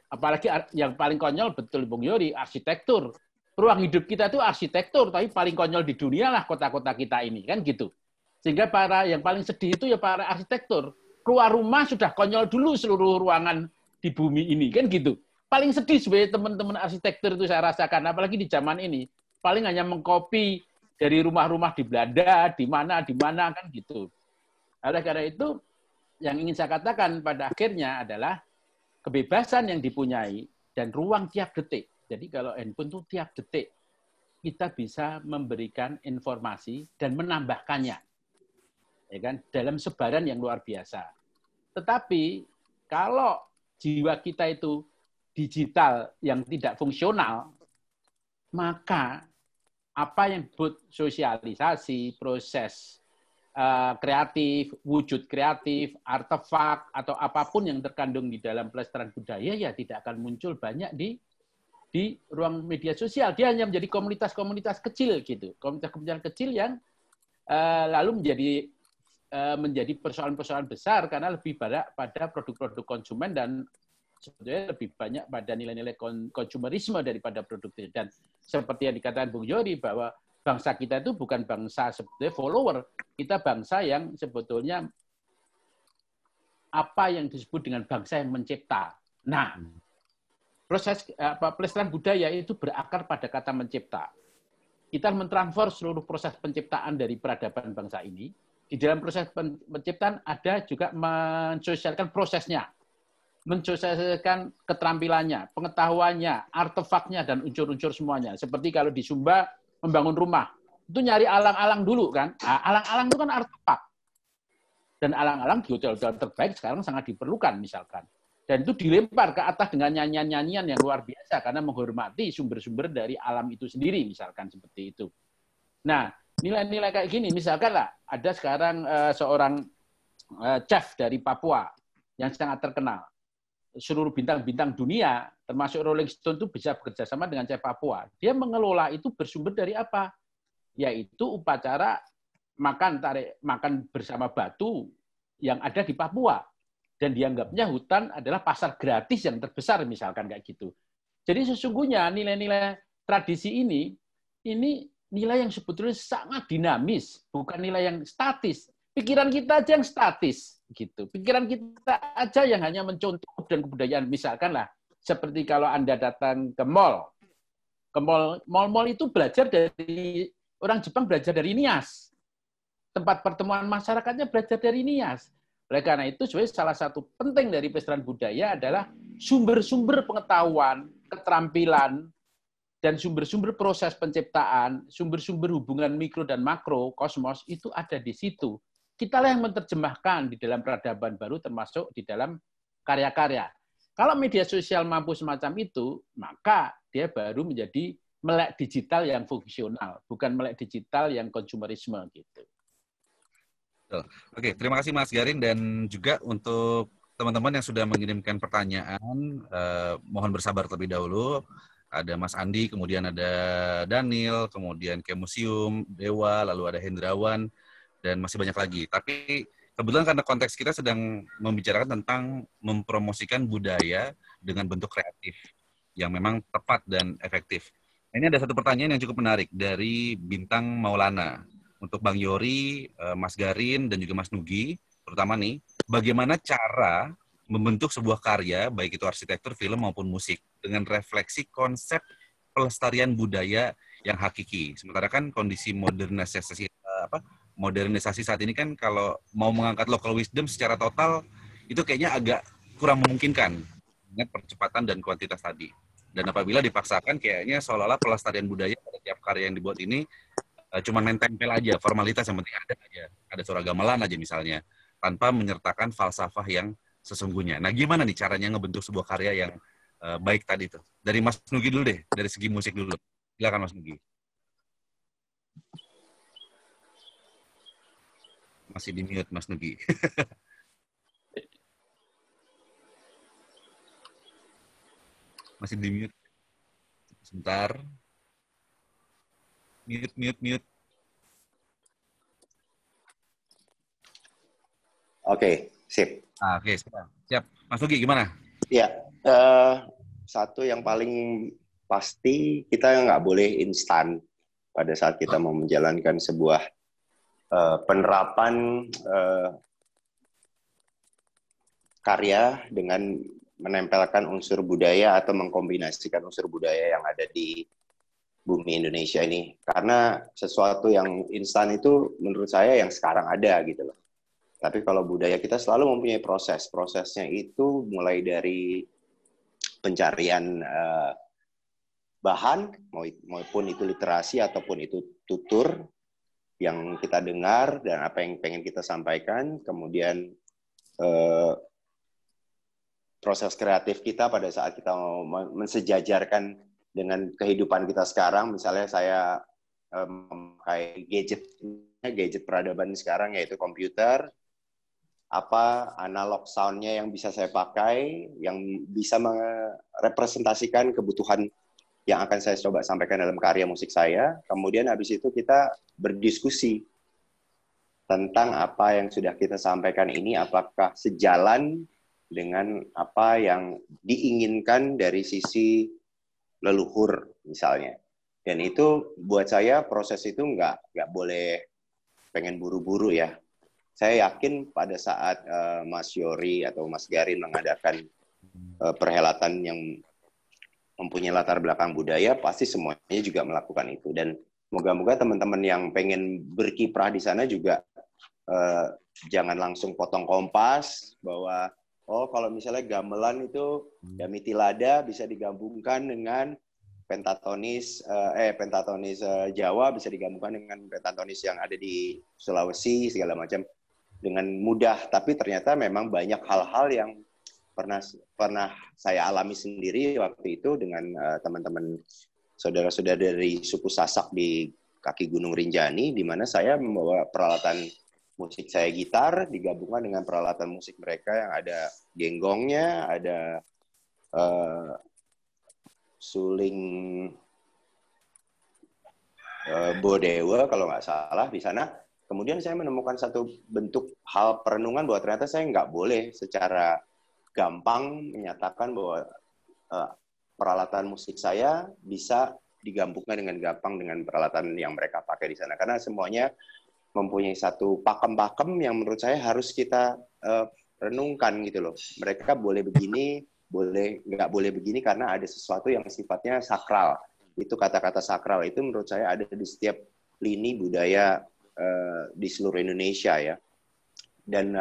Apalagi yang paling konyol, betul Bung Yori, arsitektur. Ruang hidup kita itu arsitektur, tapi paling konyol di dunia lah kota-kota kita ini, kan gitu. Sehingga yang paling sedih itu ya para arsitektur. Keluar rumah sudah konyol dulu seluruh ruangan di bumi ini, kan gitu. Paling sedih sebagai teman-teman arsitektur itu saya rasakan, apalagi di zaman ini. Paling hanya mengcopy dari rumah-rumah di Belanda, di mana kan gitu. Oleh karena itu, yang ingin saya katakan pada akhirnya adalah kebebasan yang dipunyai dan ruang tiap detik. Jadi kalau handphone itu tiap detik kita bisa memberikan informasi dan menambahkannya, ya kan, dalam sebaran yang luar biasa. Tetapi kalau jiwa kita itu digital yang tidak fungsional, maka apa yang disebut sosialisasi, proses kreatif, wujud kreatif, artefak, atau apapun yang terkandung di dalam pelestarian budaya, ya tidak akan muncul banyak di ruang media sosial. Dia hanya menjadi komunitas-komunitas kecil gitu, komunitas-komunitas kecil yang lalu menjadi persoalan-persoalan besar karena lebih pada produk-produk konsumen dan sebetulnya lebih banyak pada nilai-nilai konsumerisme daripada produktif. Dan seperti yang dikatakan Bung Yori bahwa bangsa kita itu bukan bangsa sebetulnya follower, kita bangsa yang sebetulnya apa yang disebut dengan bangsa yang mencipta. Nah, proses pelestarian budaya itu berakar pada kata mencipta. Kita mentransfer seluruh proses penciptaan dari peradaban bangsa ini. Di dalam proses penciptaan ada juga mensosialkan prosesnya, mensosialkan keterampilannya, pengetahuannya, artefaknya, dan unsur-unsur semuanya. Seperti kalau di Sumba membangun rumah, itu nyari alang-alang dulu kan. Nah, alang-alang itu kan artefak. Dan alang-alang di hotel-hotel terbaik sekarang sangat diperlukan misalkan. Dan itu dilempar ke atas dengan nyanyian-nyanyian yang luar biasa karena menghormati sumber-sumber dari alam itu sendiri misalkan seperti itu. Nah, nilai-nilai kayak gini misalkan lah ada sekarang seorang chef dari Papua yang sangat terkenal. Seluruh bintang-bintang dunia, termasuk Rolling Stone itu bisa bekerja sama dengan chef Papua. Dia mengelola itu bersumber dari apa? Yaitu upacara makan bersama batu yang ada di Papua, dan dianggapnya hutan adalah pasar gratis yang terbesar misalkan kayak gitu. Jadi sesungguhnya nilai-nilai tradisi ini nilai yang sebetulnya sangat dinamis, bukan nilai yang statis. Pikiran kita aja yang statis gitu. Pikiran kita aja yang hanya mencontoh dan kebudayaan. Misalkan lah, seperti kalau Anda datang ke mall itu belajar dari orang Jepang, belajar dari Nias. Tempat pertemuan masyarakatnya belajar dari Nias. Oleh karena itu, sebenarnya salah satu penting dari pelestarian budaya adalah sumber-sumber pengetahuan, keterampilan, dan sumber-sumber proses penciptaan, sumber-sumber hubungan mikro dan makro, kosmos, itu ada di situ. Kitalah yang menerjemahkan di dalam peradaban baru, termasuk di dalam karya-karya. Kalau media sosial mampu semacam itu, maka dia baru menjadi melek digital yang fungsional, bukan melek digital yang konsumerisme gitu. Oke, terima kasih Mas Garin, dan juga untuk teman-teman yang sudah mengirimkan pertanyaan, mohon bersabar terlebih dahulu. Ada Mas Andi, kemudian ada Daniel, kemudian Kemuseum, Dewa, lalu ada Hendrawan, dan masih banyak lagi. Tapi kebetulan karena konteks kita sedang membicarakan tentang mempromosikan budaya dengan bentuk kreatif yang memang tepat dan efektif. Ini ada satu pertanyaan yang cukup menarik dari Bintang Maulana. Untuk Bang Yori, Mas Garin, dan juga Mas Nugi, terutama nih, bagaimana cara membentuk sebuah karya, baik itu arsitektur, film, maupun musik, dengan refleksi konsep pelestarian budaya yang hakiki. Sementara kan kondisi modernisasi saat ini kan kalau mau mengangkat local wisdom secara total, itu kayaknya agak kurang memungkinkan dengan percepatan dan kuantitas tadi. Dan apabila dipaksakan, kayaknya seolah-olah pelestarian budaya pada tiap karya yang dibuat ini cuma main tempel aja, formalitas yang penting ada aja. Ada suara gamelan aja misalnya, tanpa menyertakan falsafah yang sesungguhnya. Nah, gimana nih caranya ngebentuk sebuah karya yang baik tadi tuh? Dari Mas Nugi dulu deh, dari segi musik dulu. Silakan Mas Nugi. Masih di mute Mas Nugi. Masih di mute. Sebentar. Mute. Oke, sip. Oke, siap. Mas Nugi gimana? Ya, satu yang paling pasti kita nggak boleh instan pada saat kita mau menjalankan sebuah penerapan karya dengan menempelkan unsur budaya atau mengkombinasikan unsur budaya yang ada di bumi Indonesia ini. Karena sesuatu yang instan itu menurut saya yang sekarang ada gitu loh. Tapi kalau budaya kita selalu mempunyai proses. Prosesnya itu mulai dari pencarian bahan, maupun itu literasi ataupun itu tutur yang kita dengar dan apa yang pengen kita sampaikan. Kemudian proses kreatif kita pada saat kita mau mensejajarkan dengan kehidupan kita sekarang. Misalnya saya memakai gadget peradaban sekarang, yaitu komputer. Apa analog sound-nya yang bisa saya pakai, yang bisa merepresentasikan kebutuhan yang akan saya coba sampaikan dalam karya musik saya. Kemudian habis itu kita berdiskusi tentang apa yang sudah kita sampaikan ini, apakah sejalan dengan apa yang diinginkan dari sisi leluhur misalnya. Dan itu buat saya proses itu nggak boleh pengen buru-buru ya. Saya yakin pada saat Mas Yori atau Mas Garin mengadakan perhelatan yang mempunyai latar belakang budaya, pasti semuanya juga melakukan itu. Dan moga-moga teman-teman yang pengen berkiprah di sana juga jangan langsung potong kompas bahwa kalau misalnya gamelan itu Damitilada bisa digabungkan dengan pentatonis Jawa, bisa digabungkan dengan pentatonis yang ada di Sulawesi segala macam dengan mudah. Tapi ternyata memang banyak hal-hal yang pernah saya alami sendiri waktu itu dengan teman-teman saudara-saudara dari suku Sasak di kaki Gunung Rinjani, di mana saya membawa peralatan musik saya gitar digabungkan dengan peralatan musik mereka yang ada genggongnya, ada suling Bodewa kalau nggak salah di sana. kemudian saya menemukan satu bentuk hal perenungan bahwa ternyata saya nggak boleh secara gampang menyatakan bahwa peralatan musik saya bisa digabungkan dengan gampang dengan peralatan yang mereka pakai di sana. Karena semuanya mempunyai satu pakem-pakem yang menurut saya harus kita renungkan gitu loh. Mereka boleh begini, nggak boleh begini karena ada sesuatu yang sifatnya sakral. Itu kata-kata sakral itu menurut saya ada di setiap lini budaya di seluruh Indonesia ya. Dan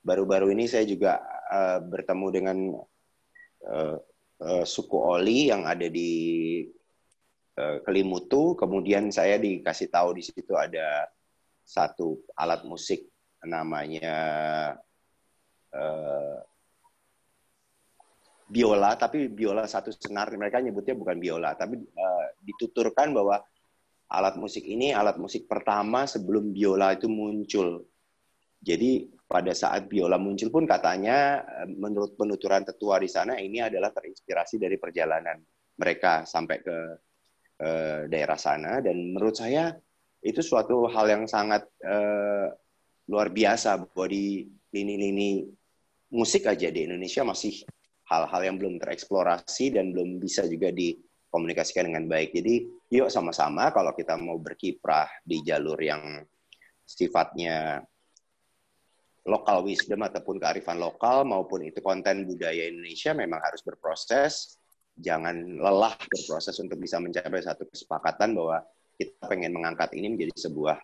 baru-baru ini saya juga bertemu dengan suku Oli yang ada di Kelimutu. Kemudian saya dikasih tahu di situ ada satu alat musik namanya biola, tapi biola satu senar. Mereka nyebutnya bukan biola, tapi dituturkan bahwa alat musik ini alat musik pertama sebelum biola itu muncul. Jadi pada saat biola muncul pun katanya menurut penuturan tetua di sana ini adalah terinspirasi dari perjalanan mereka sampai ke daerah sana. Dan menurut saya itu suatu hal yang sangat luar biasa bahwa di lini-lini musik aja di Indonesia masih hal-hal yang belum tereksplorasi dan belum bisa juga dikomunikasikan dengan baik. Jadi yuk sama-sama kalau kita mau berkiprah di jalur yang sifatnya lokal wisdom ataupun kearifan lokal maupun itu konten budaya Indonesia memang harus berproses. Jangan lelah berproses untuk bisa mencapai satu kesepakatan bahwa kita pengen mengangkat ini menjadi sebuah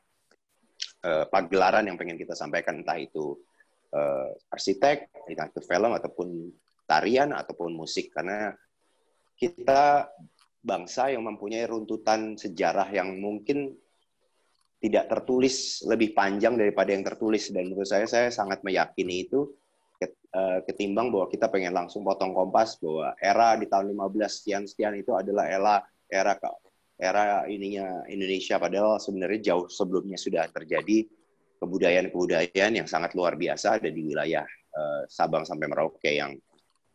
pagelaran yang pengen kita sampaikan, entah itu arsitek, entah itu film, ataupun tarian, ataupun musik. Karena kita bangsa yang mempunyai runtutan sejarah yang mungkin tidak tertulis lebih panjang daripada yang tertulis. Dan menurut saya sangat meyakini itu ketimbang bahwa kita pengen langsung potong kompas bahwa era di tahun 15 sekian itu adalah era ininya Indonesia, padahal sebenarnya jauh sebelumnya sudah terjadi kebudayaan yang sangat luar biasa ada di wilayah Sabang sampai Merauke yang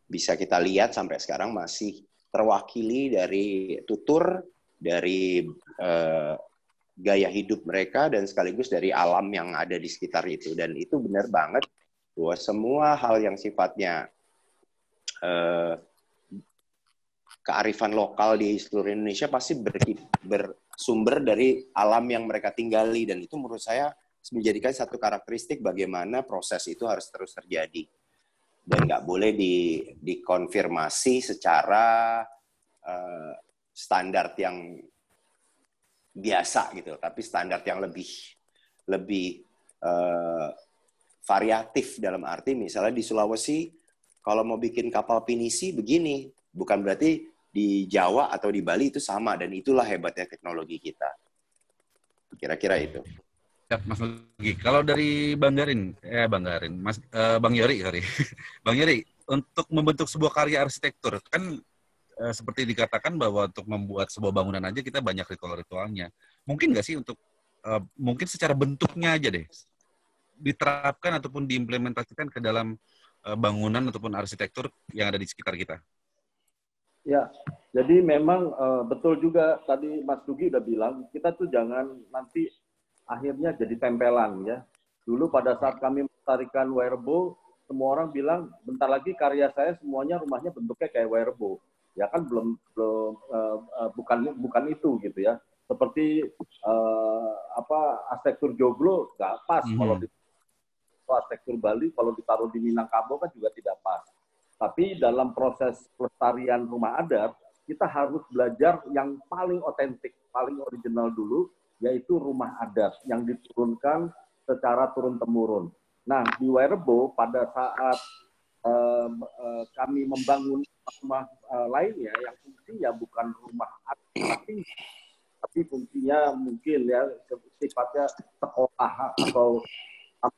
bisa kita lihat sampai sekarang masih terwakili dari tutur, dari gaya hidup mereka, dan sekaligus dari alam yang ada di sekitar itu. Dan itu benar banget bahwa semua hal yang sifatnya kearifan lokal di seluruh Indonesia pasti bersumber dari alam yang mereka tinggali, dan itu menurut saya menjadikan satu karakteristik bagaimana proses itu harus terus terjadi dan nggak boleh dikonfirmasi secara standar yang biasa gitu, tapi standar yang lebih variatif, dalam arti misalnya di Sulawesi kalau mau bikin kapal pinisi begini, bukan berarti di Jawa atau di Bali itu sama, dan itulah hebatnya teknologi kita. Kira-kira itu. Ya, Mas Nugi, kalau dari Bang Yori, sorry. Bang Yori, untuk membentuk sebuah karya arsitektur, kan seperti dikatakan bahwa untuk membuat sebuah bangunan aja kita banyak ritual-ritualnya. Mungkin nggak sih untuk, mungkin secara bentuknya aja deh, diterapkan ataupun diimplementasikan ke dalam bangunan ataupun arsitektur yang ada di sekitar kita? Ya, jadi memang betul juga tadi Mas Dugi udah bilang, kita tuh jangan nanti akhirnya jadi tempelan ya. Dulu pada saat kami melestarikan Wairebo, semua orang bilang bentar lagi karya saya semuanya rumahnya bentuknya kayak Wairebo. Ya kan bukan itu gitu ya. Seperti arsitektur joglo nggak pas kalau di arsitektur Bali kalau ditaruh di Minangkabau kan juga tidak pas. Tapi dalam proses pelestarian rumah adat, kita harus belajar yang paling otentik, paling original dulu, yaitu rumah adat yang diturunkan secara turun-temurun. Nah, di Wairebo pada saat kami membangun rumah lainnya yang fungsinya bukan rumah adat, tapi fungsinya mungkin ya sifatnya sekolah atau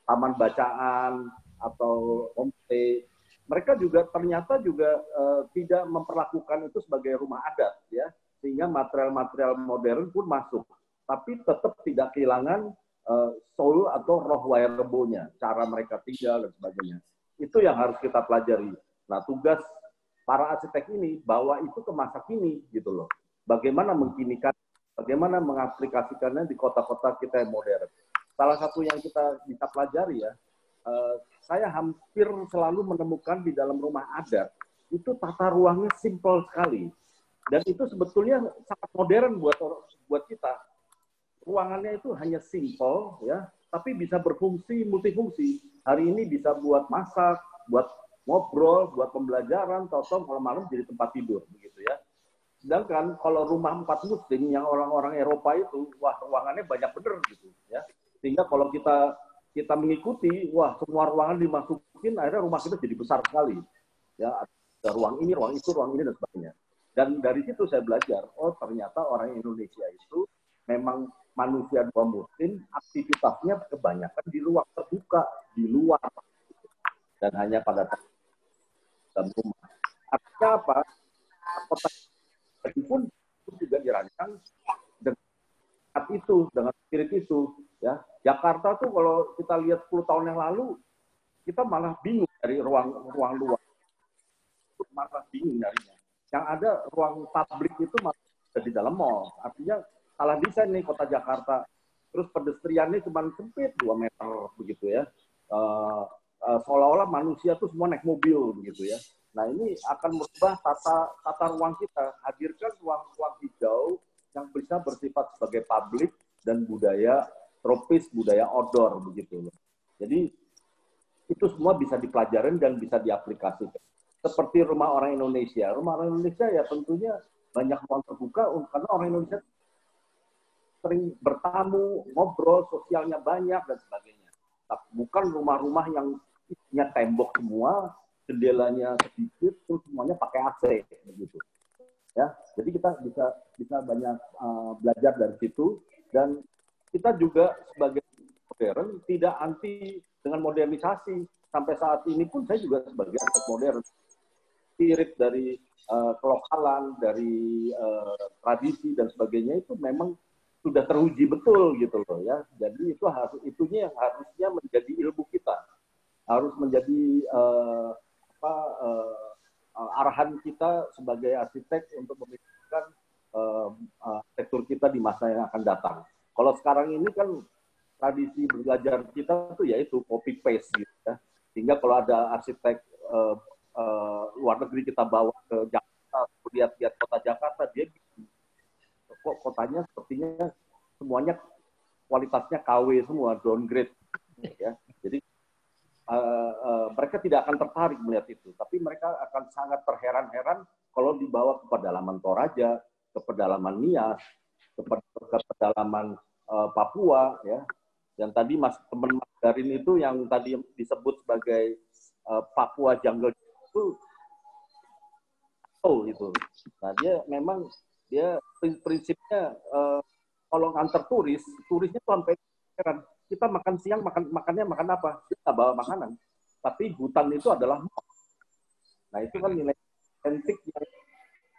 taman bacaan atau homestay, mereka juga ternyata juga tidak memperlakukan itu sebagai rumah adat ya, sehingga material-material modern pun masuk, tapi tetap tidak kehilangan soul atau roh Wairebo-nya, cara mereka tinggal dan sebagainya. Itu yang harus kita pelajari. Nah, tugas para arsitek ini bawa itu ke masa kini gitu loh. Bagaimana mengkinikan, bagaimana mengaplikasikannya di kota-kota kita yang modern. salah satu yang kita bisa pelajari ya, saya hampir selalu menemukan di dalam rumah adat itu tata ruangnya simpel sekali, dan itu sebetulnya sangat modern buat kita. Ruangannya itu hanya simpel ya, tapi bisa berfungsi multifungsi. Hari ini bisa buat masak, buat ngobrol, buat pembelajaran, tahu-tahu kalau malam jadi tempat tidur begitu ya. Sedangkan kalau rumah 4 musim yang orang-orang Eropa itu, wah ruangannya banyak bener gitu ya. Sehingga kalau kita mengikuti, wah semua ruangan dimasukin, akhirnya rumah kita jadi besar sekali. Ya, ada ruang ini, ruang itu, ruang ini dan sebagainya. Dan dari situ saya belajar, oh ternyata orang Indonesia itu memang manusia 2 musim, aktivitasnya kebanyakan di ruang terbuka, di luar, dan hanya pada dalam rumah. Artinya apa? Kota pun juga dirancang dengan itu, dengan spirit itu. Ya, Jakarta tuh kalau kita lihat 10 tahun yang lalu, kita malah bingung dari ruang luar, malah bingung darinya. Yang ada ruang publik itu malah di dalam mall. Artinya salah desain nih kota Jakarta. Terus pedestriannya cuma sempit 2 meter begitu ya. Seolah-olah manusia tuh semua naik mobil begitu ya. Nah ini akan merubah tata ruang kita. Hadirkan ruang-ruang hijau yang bisa bersifat sebagai publik dan budaya tropis, budaya outdoor begitu. Jadi itu semua bisa dipelajarin dan bisa diaplikasikan. Seperti rumah orang Indonesia. Rumah orang Indonesia ya tentunya banyak ruang terbuka karena orang Indonesia sering bertamu, ngobrol, sosialnya banyak dan sebagainya. Bukan rumah-rumah yang isinya tembok semua, jendelanya sedikit, terus semuanya pakai AC begitu. Ya, jadi kita bisa banyak belajar dari situ, dan kita juga sebagai modern tidak anti dengan modernisasi. Sampai saat ini pun saya juga sebagai arsitek modern, spirit dari kelokalan, dari tradisi dan sebagainya itu memang sudah teruji betul gitu loh ya. Jadi itunya yang harusnya menjadi ilmu kita, harus menjadi arahan kita sebagai arsitek untuk memikirkan arsitektur kita di masa yang akan datang. Kalau sekarang ini kan tradisi belajar kita tuh yaitu copy paste gitu ya. Sehingga kalau ada arsitek luar negeri kita bawa ke Jakarta, lihat kota Jakarta, dia kok kotanya sepertinya semuanya kualitasnya KW semua, downgrade ya. Jadi mereka tidak akan tertarik melihat itu, tapi mereka akan sangat terheran-heran kalau dibawa ke pedalaman Toraja, ke pedalaman Nias, ke pedalaman Papua ya. Dan tadi teman Mas Garin itu yang tadi disebut sebagai Papua Jungle itu itu. Nah, dia prinsipnya kalau nganter turisnya tuh sampai heran. Kita makan siang, makannya makan apa? Kita bawa makanan. Tapi hutan itu adalah mall. Nah, itu kan nilai antik yang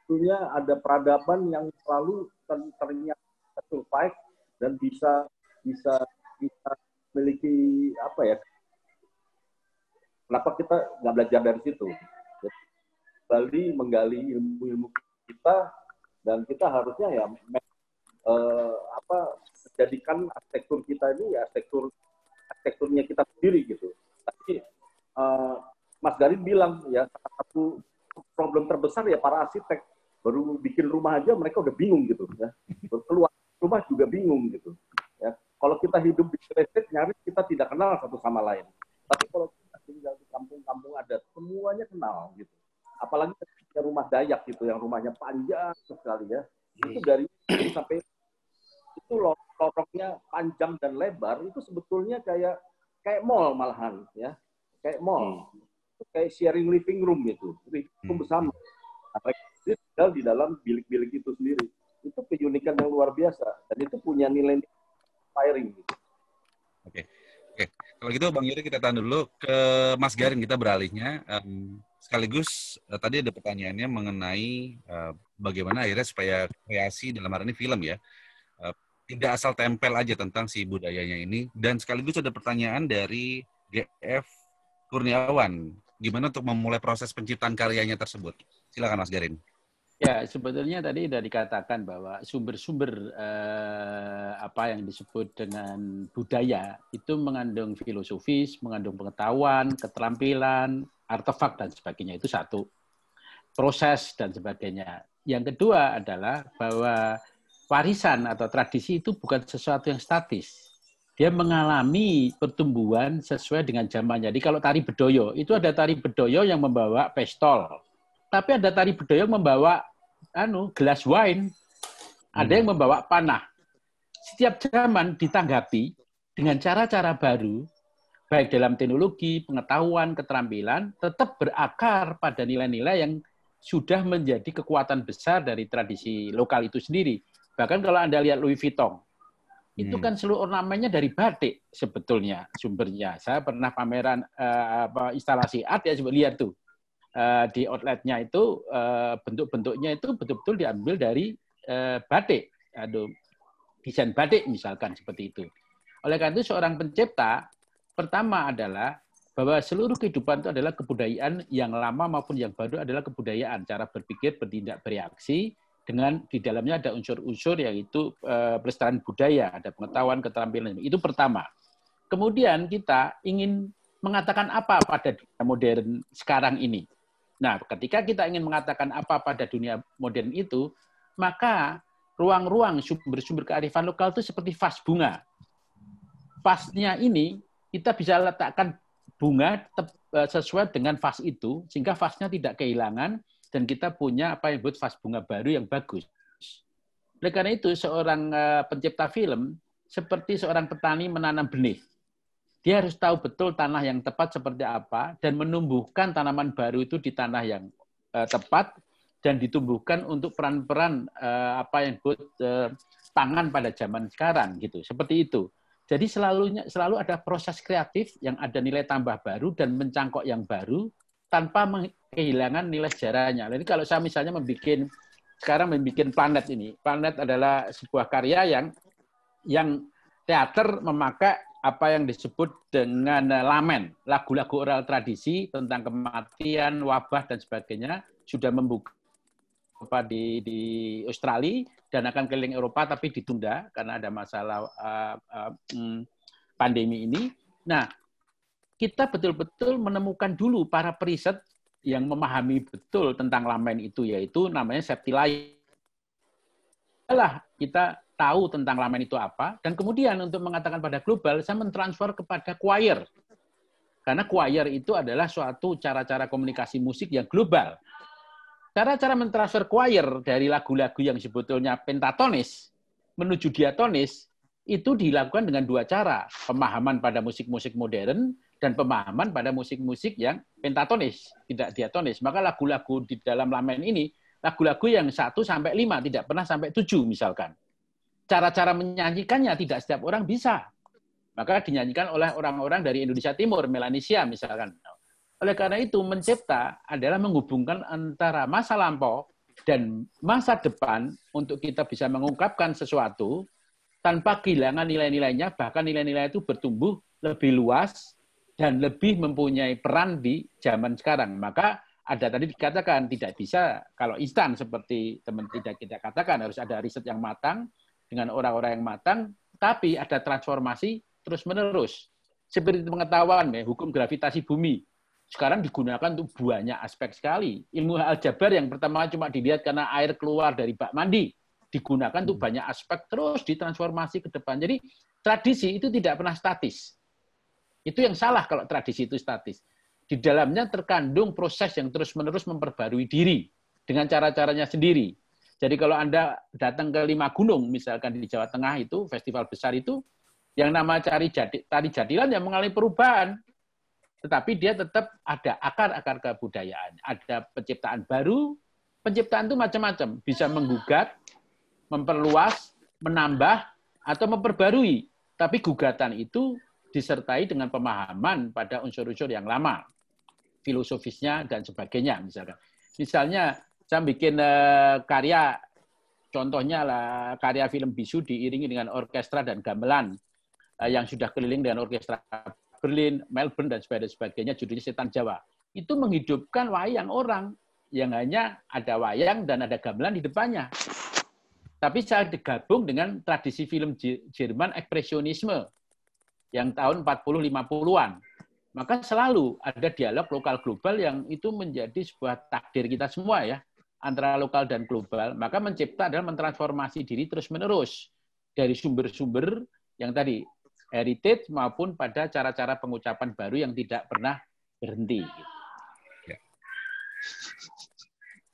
tentunya ada peradaban yang selalu ternyata survive dan bisa memiliki apa ya? Kenapa kita nggak belajar dari situ? Jadi, kembali menggali ilmu-ilmu kita, dan kita harusnya ya jadikan arsitektur kita ini ya arsitekturnya kita sendiri gitu. Tapi Mas Garin bilang ya salah satu problem terbesar ya para arsitek baru bikin rumah aja mereka udah bingung gitu ya. Keluar rumah juga bingung gitu. Ya. Kalau kita hidup di estate nyaris kita tidak kenal satu sama lain. Tapi kalau kita tinggal di kampung-kampung adat semuanya kenal gitu. Apalagi rumah Dayak gitu yang rumahnya panjang sekali ya. Itu dari sampai itu lorongnya panjang dan lebar itu sebetulnya kayak mall malahan ya, kayak mall. Itu kayak sharing living room gitu, itu bersama. Mereka tinggal di dalam bilik-bilik itu sendiri. Itu keunikan yang luar biasa dan itu punya nilai inspiring gitu. Oke. Kalau gitu Bang Yuri kita tahan dulu ke Mas Garin, kita beralihnya. Sekaligus tadi ada pertanyaannya mengenai bagaimana akhirnya supaya kreasi dalam hari ini film ya tidak asal tempel aja tentang si budayanya ini, dan sekaligus ada pertanyaan dari GF Kurniawan, gimana untuk memulai proses penciptaan karyanya tersebut? Silakan Mas Garin. Ya, sebetulnya tadi sudah dikatakan bahwa sumber-sumber apa yang disebut dengan budaya itu mengandung filosofis, mengandung pengetahuan, keterampilan, artefak dan sebagainya. Itu satu. Proses dan sebagainya. Yang kedua adalah bahwa warisan atau tradisi itu bukan sesuatu yang statis. Dia mengalami pertumbuhan sesuai dengan zamannya. Jadi kalau tari bedoyo, itu ada tari bedoyo yang membawa pestol. Tapi ada tari bedoyo yang membawa gelas wine. Ada yang membawa panah. Setiap zaman ditanggapi dengan cara-cara baru, baik dalam teknologi, pengetahuan, keterampilan, tetap berakar pada nilai-nilai yang sudah menjadi kekuatan besar dari tradisi lokal itu sendiri. Bahkan kalau Anda lihat Louis Vuitton, itu kan seluruh ornamennya dari batik sebetulnya sumbernya. Saya pernah pameran instalasi art ya, coba lihat tuh. Di outletnya itu bentuk-bentuknya itu betul-betul diambil dari batik. Desain batik misalkan seperti itu. Oleh karena itu seorang pencipta pertama adalah bahwa seluruh kehidupan itu adalah kebudayaan yang lama maupun yang baru adalah kebudayaan, cara berpikir, bertindak, bereaksi dengan di dalamnya ada unsur-unsur yaitu pelestarian budaya, ada pengetahuan, keterampilan. Itu pertama. Kemudian kita ingin mengatakan apa pada dunia modern sekarang ini. Nah, ketika kita ingin mengatakan apa pada dunia modern itu, maka ruang-ruang sumber-sumber kearifan lokal itu seperti vas bunga. Vasnya ini kita bisa letakkan bunga sesuai dengan vas itu, sehingga vasnya tidak kehilangan, dan kita punya apa yang disebut vas bunga baru yang bagus. Oleh karena itu, seorang pencipta film seperti seorang petani menanam benih. Dia harus tahu betul tanah yang tepat seperti apa dan menumbuhkan tanaman baru itu di tanah yang tepat dan ditumbuhkan untuk peran-peran apa yang disebut pangan pada zaman sekarang gitu. Seperti itu. Jadi selalu ada proses kreatif yang ada nilai tambah baru dan mencangkok yang baru tanpa kehilangan nilai sejarahnya. Jadi kalau saya misalnya sekarang membuat Planet ini. Planet adalah sebuah karya yang teater memakai apa yang disebut dengan lamen, lagu-lagu oral tradisi tentang kematian, wabah, dan sebagainya, sudah membuka di Australia dan akan keliling Eropa, tapi ditunda karena ada masalah pandemi ini. Nah, kita betul-betul menemukan dulu para periset yang memahami betul tentang lamen itu, yaitu namanya Septilai. Kita tahu tentang lamen itu apa, dan kemudian untuk mengatakan pada global, saya mentransfer kepada choir. Karena choir itu adalah suatu cara-cara komunikasi musik yang global. Cara-cara mentransfer choir dari lagu-lagu yang sebetulnya pentatonis menuju diatonis, itu dilakukan dengan dua cara. Pemahaman pada musik-musik modern, dan pemahaman pada musik-musik yang pentatonis, tidak diatonis. Maka lagu-lagu di dalam lamen ini, lagu-lagu yang 1 sampai 5, tidak pernah sampai 7 misalkan. Cara-cara menyanyikannya tidak setiap orang bisa. Maka dinyanyikan oleh orang-orang dari Indonesia Timur, Melanesia misalkan. Oleh karena itu, mencipta adalah menghubungkan antara masa lampau dan masa depan untuk kita bisa mengungkapkan sesuatu tanpa kehilangan nilai-nilainya, bahkan nilai-nilai itu bertumbuh lebih luas dan lebih mempunyai peran di zaman sekarang. Maka ada tadi dikatakan tidak bisa kalau instan seperti teman tidak kita katakan, harus ada riset yang matang dengan orang-orang yang matang, tapi ada transformasi terus-menerus. Seperti pengetahuan, hukum gravitasi bumi. Sekarang digunakan untuk banyak aspek sekali. Ilmu aljabar yang pertama cuma dilihat karena air keluar dari bak mandi, digunakan untuk banyak aspek, terus ditransformasi ke depan. Jadi tradisi itu tidak pernah statis. Itu yang salah kalau tradisi itu statis. Di dalamnya terkandung proses yang terus-menerus memperbarui diri dengan cara-caranya sendiri. Jadi kalau Anda datang ke 5 gunung, misalkan di Jawa Tengah itu, festival besar itu, yang nama tari jadilan yang mengalami perubahan. Tetapi dia tetap ada akar-akar kebudayaan. Ada penciptaan baru, penciptaan itu macam-macam. Bisa menggugat, memperluas, menambah, atau memperbarui. Tapi gugatan itu disertai dengan pemahaman pada unsur-unsur yang lama. Filosofisnya dan sebagainya misalkan. Misalnya saya bikin karya, contohnya lah karya film Bisu diiringi dengan orkestra dan gamelan yang sudah keliling dengan orkestra Berlin, Melbourne dan sebagainya, judulnya Setan Jawa. Itu menghidupkan wayang orang yang hanya ada wayang dan ada gamelan di depannya. Tapi saya digabung dengan tradisi film Jerman ekspresionisme yang tahun 40-50-an. Maka selalu ada dialog lokal global yang itu menjadi sebuah takdir kita semua ya, antara lokal dan global. Maka mencipta adalah mentransformasi diri terus-menerus dari sumber-sumber yang tadi heritage maupun pada cara-cara pengucapan baru yang tidak pernah berhenti. Ya.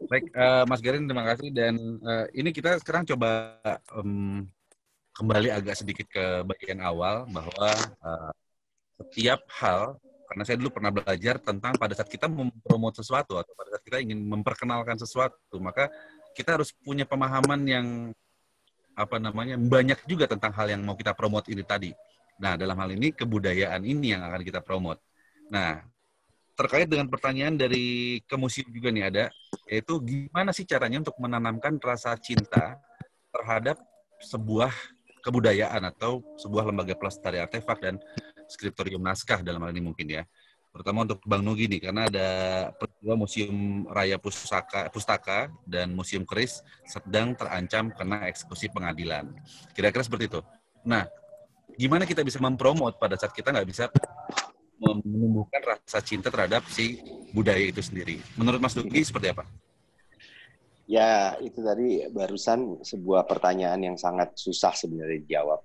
Baik, Mas Garin, terima kasih. Dan ini kita sekarang coba kembali agak sedikit ke bagian awal, bahwa setiap hal, karena saya dulu pernah belajar tentang pada saat kita mempromot sesuatu atau pada saat kita ingin memperkenalkan sesuatu, maka kita harus punya pemahaman yang banyak juga tentang hal yang mau kita promot ini tadi. Nah, dalam hal ini kebudayaan ini yang akan kita promot. Nah, terkait dengan pertanyaan dari ke museum juga nih ada, yaitu gimana sih caranya untuk menanamkan rasa cinta terhadap sebuah kebudayaan atau sebuah lembaga pelestari artefak dan skriptorium naskah dalam hal ini mungkin ya. Terutama untuk Bang Nugi nih, karena ada peristiwa Museum Raya Pustaka dan Museum Keris sedang terancam kena eksekusi pengadilan. Kira-kira seperti itu. Nah, gimana kita bisa mempromot pada saat kita nggak bisa menumbuhkan rasa cinta terhadap si budaya itu sendiri? Menurut Mas Nugi seperti apa? Ya, itu tadi barusan sebuah pertanyaan yang sangat susah sebenarnya dijawab.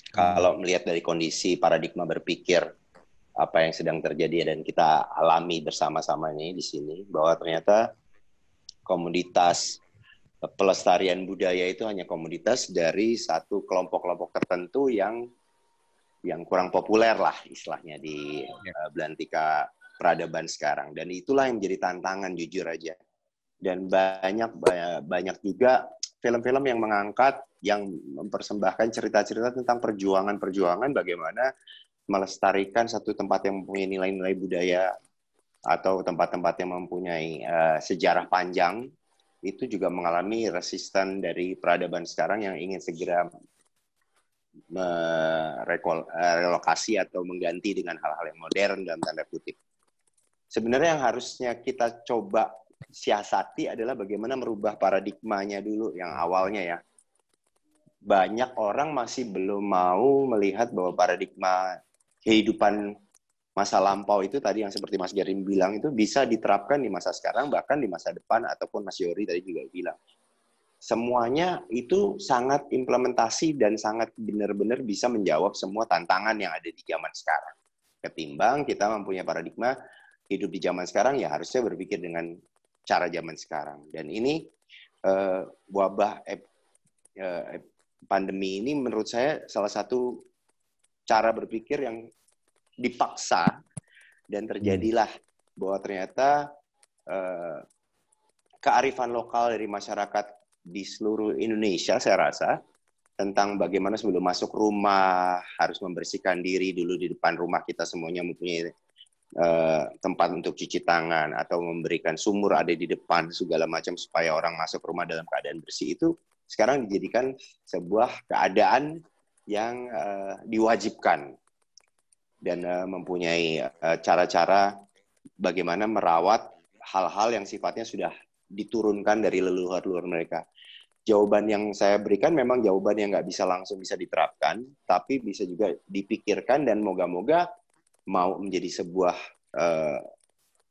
Kalau melihat dari kondisi paradigma berpikir apa yang sedang terjadi dan kita alami bersama-sama ini di sini, bahwa ternyata komoditas pelestarian budaya itu hanya komoditas dari satu kelompok-kelompok tertentu yang kurang populer lah istilahnya di belantika peradaban sekarang. Dan itulah yang menjadi tantangan jujur aja. Dan banyak juga film-film yang mengangkat, yang mempersembahkan cerita-cerita tentang perjuangan-perjuangan bagaimana melestarikan satu tempat yang mempunyai nilai-nilai budaya atau tempat-tempat yang mempunyai sejarah panjang, itu juga mengalami resisten dari peradaban sekarang yang ingin segera merelokasi atau mengganti dengan hal-hal yang modern dalam tanda kutip. Sebenarnya yang harusnya kita coba siasati adalah bagaimana merubah paradigmanya dulu yang awalnya ya. Banyak orang masih belum mau melihat bahwa paradigma kehidupan masa lampau itu tadi yang seperti Mas Garin bilang itu bisa diterapkan di masa sekarang, bahkan di masa depan, ataupun Mas Yori tadi juga bilang. Semuanya itu sangat implementasi dan sangat benar-benar bisa menjawab semua tantangan yang ada di zaman sekarang. Ketimbang kita mempunyai paradigma hidup di zaman sekarang, ya harusnya berpikir dengan cara zaman sekarang. Dan ini wabah pandemi ini menurut saya salah satu cara berpikir yang dipaksa, dan terjadilah bahwa ternyata kearifan lokal dari masyarakat di seluruh Indonesia, saya rasa, tentang bagaimana sebelum masuk rumah harus membersihkan diri dulu di depan rumah kita semuanya mempunyai tempat untuk cuci tangan atau memberikan sumur ada di depan segala macam supaya orang masuk rumah dalam keadaan bersih, itu sekarang dijadikan sebuah keadaan yang diwajibkan dan mempunyai cara-cara bagaimana merawat hal-hal yang sifatnya sudah diturunkan dari leluhur-leluhur mereka. Jawaban yang saya berikan memang jawaban yang nggak bisa langsung bisa diterapkan, tapi bisa juga dipikirkan dan moga-moga mau menjadi sebuah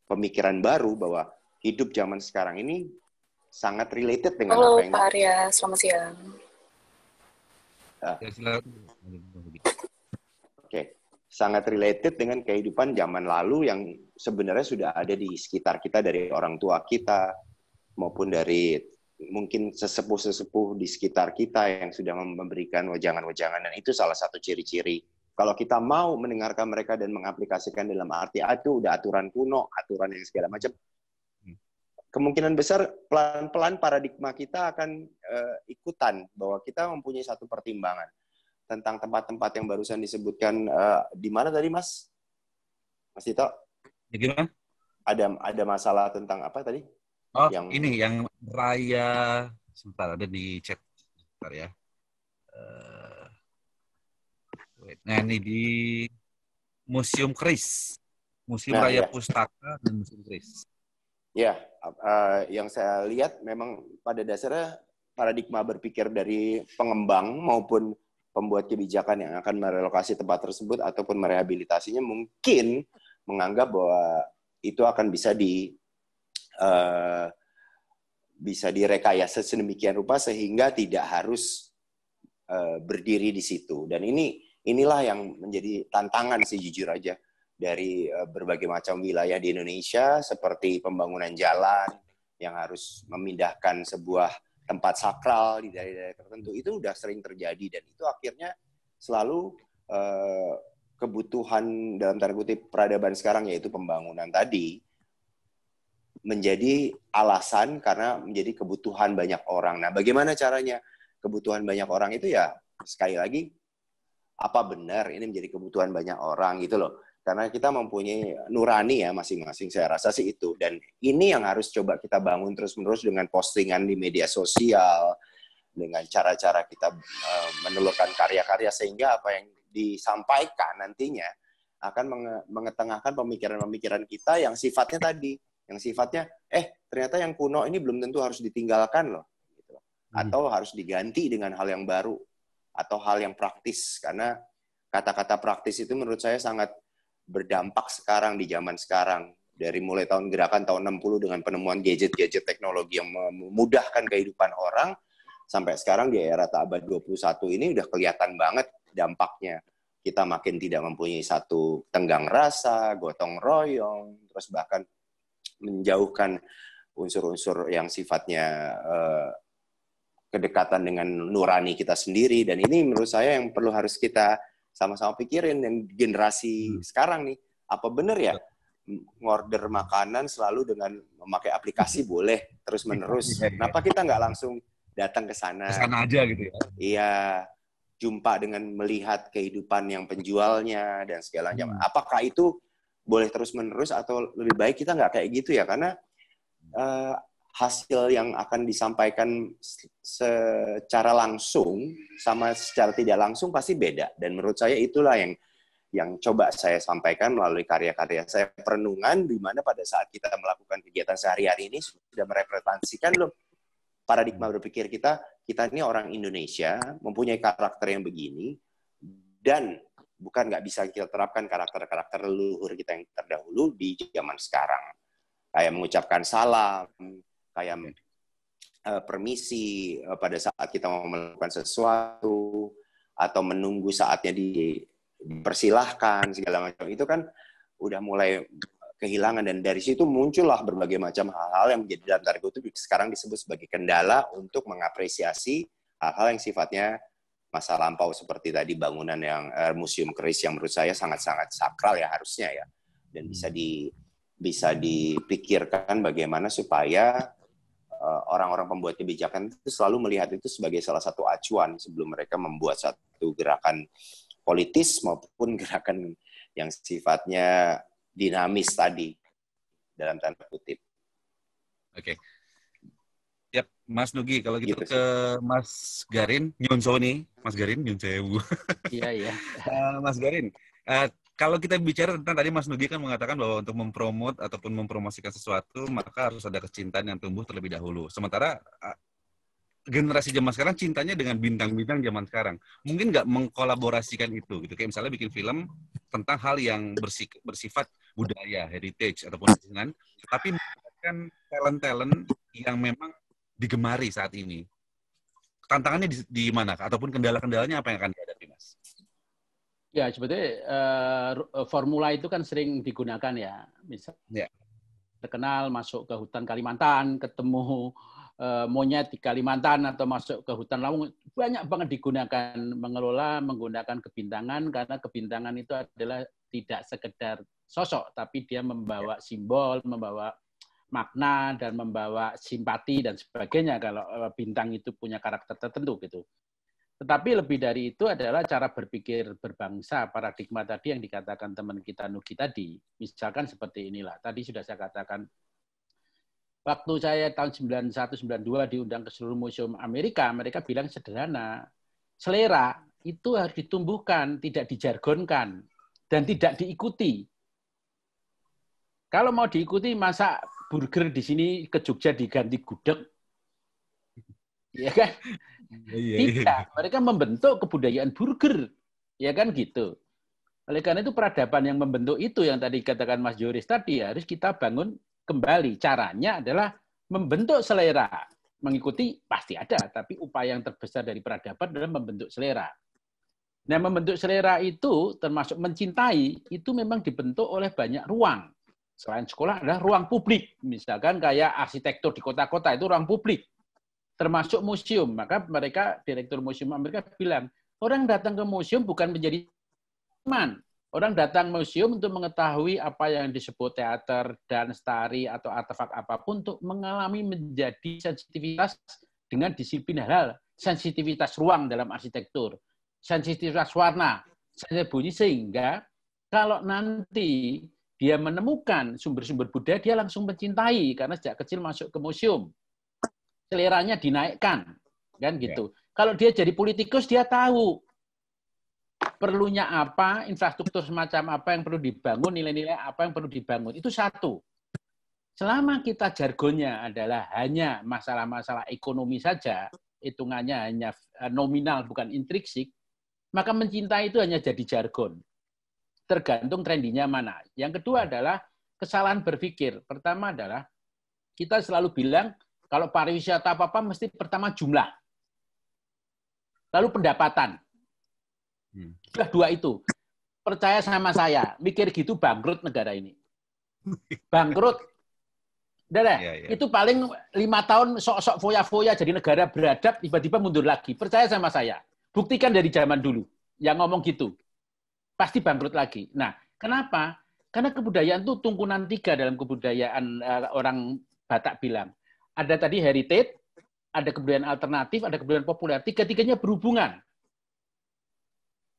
pemikiran baru bahwa hidup zaman sekarang ini sangat related dengan Halo, apa yang... Pak Arya, selamat siang. Oke. Sangat related dengan kehidupan zaman lalu yang sebenarnya sudah ada di sekitar kita, dari orang tua kita maupun dari mungkin sesepuh-sesepuh di sekitar kita yang sudah memberikan wejangan-wejangan, dan itu salah satu ciri-ciri. Kalau kita mau mendengarkan mereka dan mengaplikasikan dalam arti itu udah aturan kuno, aturan yang segala macam, kemungkinan besar pelan-pelan paradigma kita akan ikutan bahwa kita mempunyai satu pertimbangan tentang tempat-tempat yang barusan disebutkan. Di mana tadi Mas Tito? Ya, gimana? Ada masalah tentang apa tadi? Oh, ini yang raya, sebentar ada di chat, sebentar ya. Nah ini di Museum Keris, Museum Raya Pustaka dan Museum Keris. Ya, yang saya lihat memang pada dasarnya paradigma berpikir dari pengembang maupun pembuat kebijakan yang akan merelokasi tempat tersebut ataupun merehabilitasinya mungkin menganggap bahwa itu akan bisa direkayasa sedemikian rupa sehingga tidak harus berdiri di situ. Dan inilah yang menjadi tantangan sih jujur aja dari berbagai macam wilayah di Indonesia, seperti pembangunan jalan yang harus memindahkan sebuah tempat sakral di daerah tertentu. Itu udah sering terjadi dan itu akhirnya selalu kebutuhan dalam tanda kutip peradaban sekarang, yaitu pembangunan tadi, menjadi alasan karena menjadi kebutuhan banyak orang. Nah, bagaimana caranya kebutuhan banyak orang itu ya sekali lagi, apa benar ini menjadi kebutuhan banyak orang gitu loh. Karena kita mempunyai nurani ya masing-masing, saya rasa sih itu. Dan ini yang harus coba kita bangun terus-menerus dengan postingan di media sosial, dengan cara-cara kita menelurkan karya-karya, sehingga apa yang disampaikan nantinya akan mengetengahkan pemikiran-pemikiran kita yang sifatnya tadi, yang sifatnya, ternyata yang kuno ini belum tentu harus ditinggalkan loh. Gitu. Atau harus diganti dengan hal yang baru, atau hal yang praktis. Karena kata-kata praktis itu menurut saya sangat berdampak sekarang di zaman sekarang. Dari mulai gerakan tahun 60 dengan penemuan gadget-gadget teknologi yang memudahkan kehidupan orang, sampai sekarang di era abad 21 ini udah kelihatan banget dampaknya. Kita makin tidak mempunyai satu tenggang rasa, gotong royong, terus bahkan menjauhkan unsur-unsur yang sifatnya kedekatan dengan nurani kita sendiri. Dan ini menurut saya yang perlu harus kita sama-sama pikirin, yang generasi sekarang nih, apa benar ya ngorder makanan selalu dengan memakai aplikasi boleh terus-menerus? Kenapa kita nggak langsung datang ke sana? Ke sana aja gitu ya? Iya, jumpa dengan melihat kehidupan yang penjualnya dan segala macam. Apakah itu boleh terus-menerus atau lebih baik kita nggak kayak gitu ya? Karena hasil yang akan disampaikan secara langsung sama secara tidak langsung pasti beda. Dan menurut saya itulah yang coba saya sampaikan melalui karya-karya saya, perenungan, di mana pada saat kita melakukan kegiatan sehari-hari ini sudah merepresentasikan loh paradigma berpikir kita ini orang Indonesia, mempunyai karakter yang begini, dan bukan nggak bisa kita terapkan karakter-karakter leluhur kita yang terdahulu di zaman sekarang. Kayak mengucapkan salam, kayak permisi pada saat kita mau melakukan sesuatu, atau menunggu saatnya dipersilahkan, segala macam. Itu kan udah mulai kehilangan, dan dari situ muncullah berbagai macam hal-hal yang menjadi dalam tanda kutip sekarang disebut sebagai kendala untuk mengapresiasi hal-hal yang sifatnya masa lampau, seperti tadi bangunan yang museum keris yang menurut saya sangat-sangat sakral ya harusnya ya, dan bisa dipikirkan bagaimana supaya orang-orang pembuat kebijakan itu selalu melihat itu sebagai salah satu acuan sebelum mereka membuat satu gerakan politis maupun gerakan yang sifatnya dinamis tadi dalam tanda kutip. Oke. Yap, Mas Nugi, kalau gitu Gitu ke Mas Garin, Nyonso nih, Mas Garin, Nyonsewu. Iya. Mas Garin, kalau kita bicara tentang tadi Mas Nugi kan mengatakan bahwa untuk mempromot ataupun mempromosikan sesuatu maka harus ada kecintaan yang tumbuh terlebih dahulu. Sementara generasi zaman sekarang cintanya dengan bintang-bintang zaman sekarang. Mungkin nggak mengkolaborasikan itu gitu. Kayak misalnya bikin film tentang hal yang bersifat budaya, heritage ataupun lingkungan, tapi menggunakan talent-talent yang memang digemari saat ini. Tantangannya di mana? Ataupun kendala-kendalanya apa yang akan dihadapi, Mas? Ya, sebetulnya formula itu kan sering digunakan ya. Misalnya terkenal masuk ke hutan Kalimantan, ketemu monyet di Kalimantan, atau masuk ke hutan Lampung, banyak banget digunakan menggunakan kebintangan, karena kebintangan itu adalah tidak sekedar sosok, tapi dia membawa simbol, membawa makna, dan membawa simpati dan sebagainya kalau bintang itu punya karakter tertentu gitu. Tetapi lebih dari itu adalah cara berpikir berbangsa, paradigma tadi yang dikatakan teman kita Nugi tadi. Misalkan seperti inilah, tadi sudah saya katakan, waktu saya tahun 91-92 diundang ke seluruh museum Amerika, mereka bilang sederhana, selera itu harus ditumbuhkan, tidak dijargonkan, dan tidak diikuti. Kalau mau diikuti, masa burger di sini ke Jogja diganti gudeg? Ya kan? Tidak, mereka membentuk kebudayaan burger. Ya kan gitu. Oleh karena itu peradaban yang membentuk itu yang tadi katakan Mas Yoris tadi harus kita bangun kembali. Caranya adalah membentuk selera. Mengikuti pasti ada, tapi upaya yang terbesar dari peradaban adalah membentuk selera. Nah, membentuk selera itu termasuk mencintai itu memang dibentuk oleh banyak ruang. Selain sekolah adalah ruang publik. Misalkan kayak arsitektur di kota-kota itu ruang publik. Termasuk museum. Maka mereka, direktur museum Amerika bilang, orang datang ke museum bukan menjadi teman. Orang datang museum untuk mengetahui apa yang disebut teater, dans, tari, atau artefak apapun untuk mengalami menjadi sensitivitas dengan disiplin hal, sensitivitas ruang dalam arsitektur, sensitivitas warna, sensitivitas bunyi, sehingga kalau nanti dia menemukan sumber-sumber budaya, dia langsung mencintai, karena sejak kecil masuk ke museum. Seleranya dinaikkan, kan gitu. Kalau dia jadi politikus, dia tahu perlunya apa, infrastruktur semacam apa yang perlu dibangun, nilai-nilai apa yang perlu dibangun. Itu satu. Selama kita jargonnya adalah hanya masalah-masalah ekonomi saja, hitungannya hanya nominal bukan intrinsik, maka mencintai itu hanya jadi jargon. Tergantung trendinya mana. Yang kedua adalah kesalahan berpikir. Pertama adalah kita selalu bilang kalau pariwisata apa-apa mesti pertama jumlah. Lalu pendapatan. Sudah dua itu. Percaya sama saya, mikir gitu bangkrut negara ini. Bangkrut. Udah, itu paling 5 tahun sok-sok foya-foya jadi negara beradab, tiba-tiba mundur lagi. Percaya sama saya. Buktikan dari zaman dulu. Yang ngomong gitu. Pasti bangkrut lagi. Nah, kenapa? Karena kebudayaan itu tungkunan 3 dalam kebudayaan orang Batak bilang. Ada tadi heritage, ada kebudayaan alternatif, ada kebudayaan populer. Tiga-tiganya berhubungan.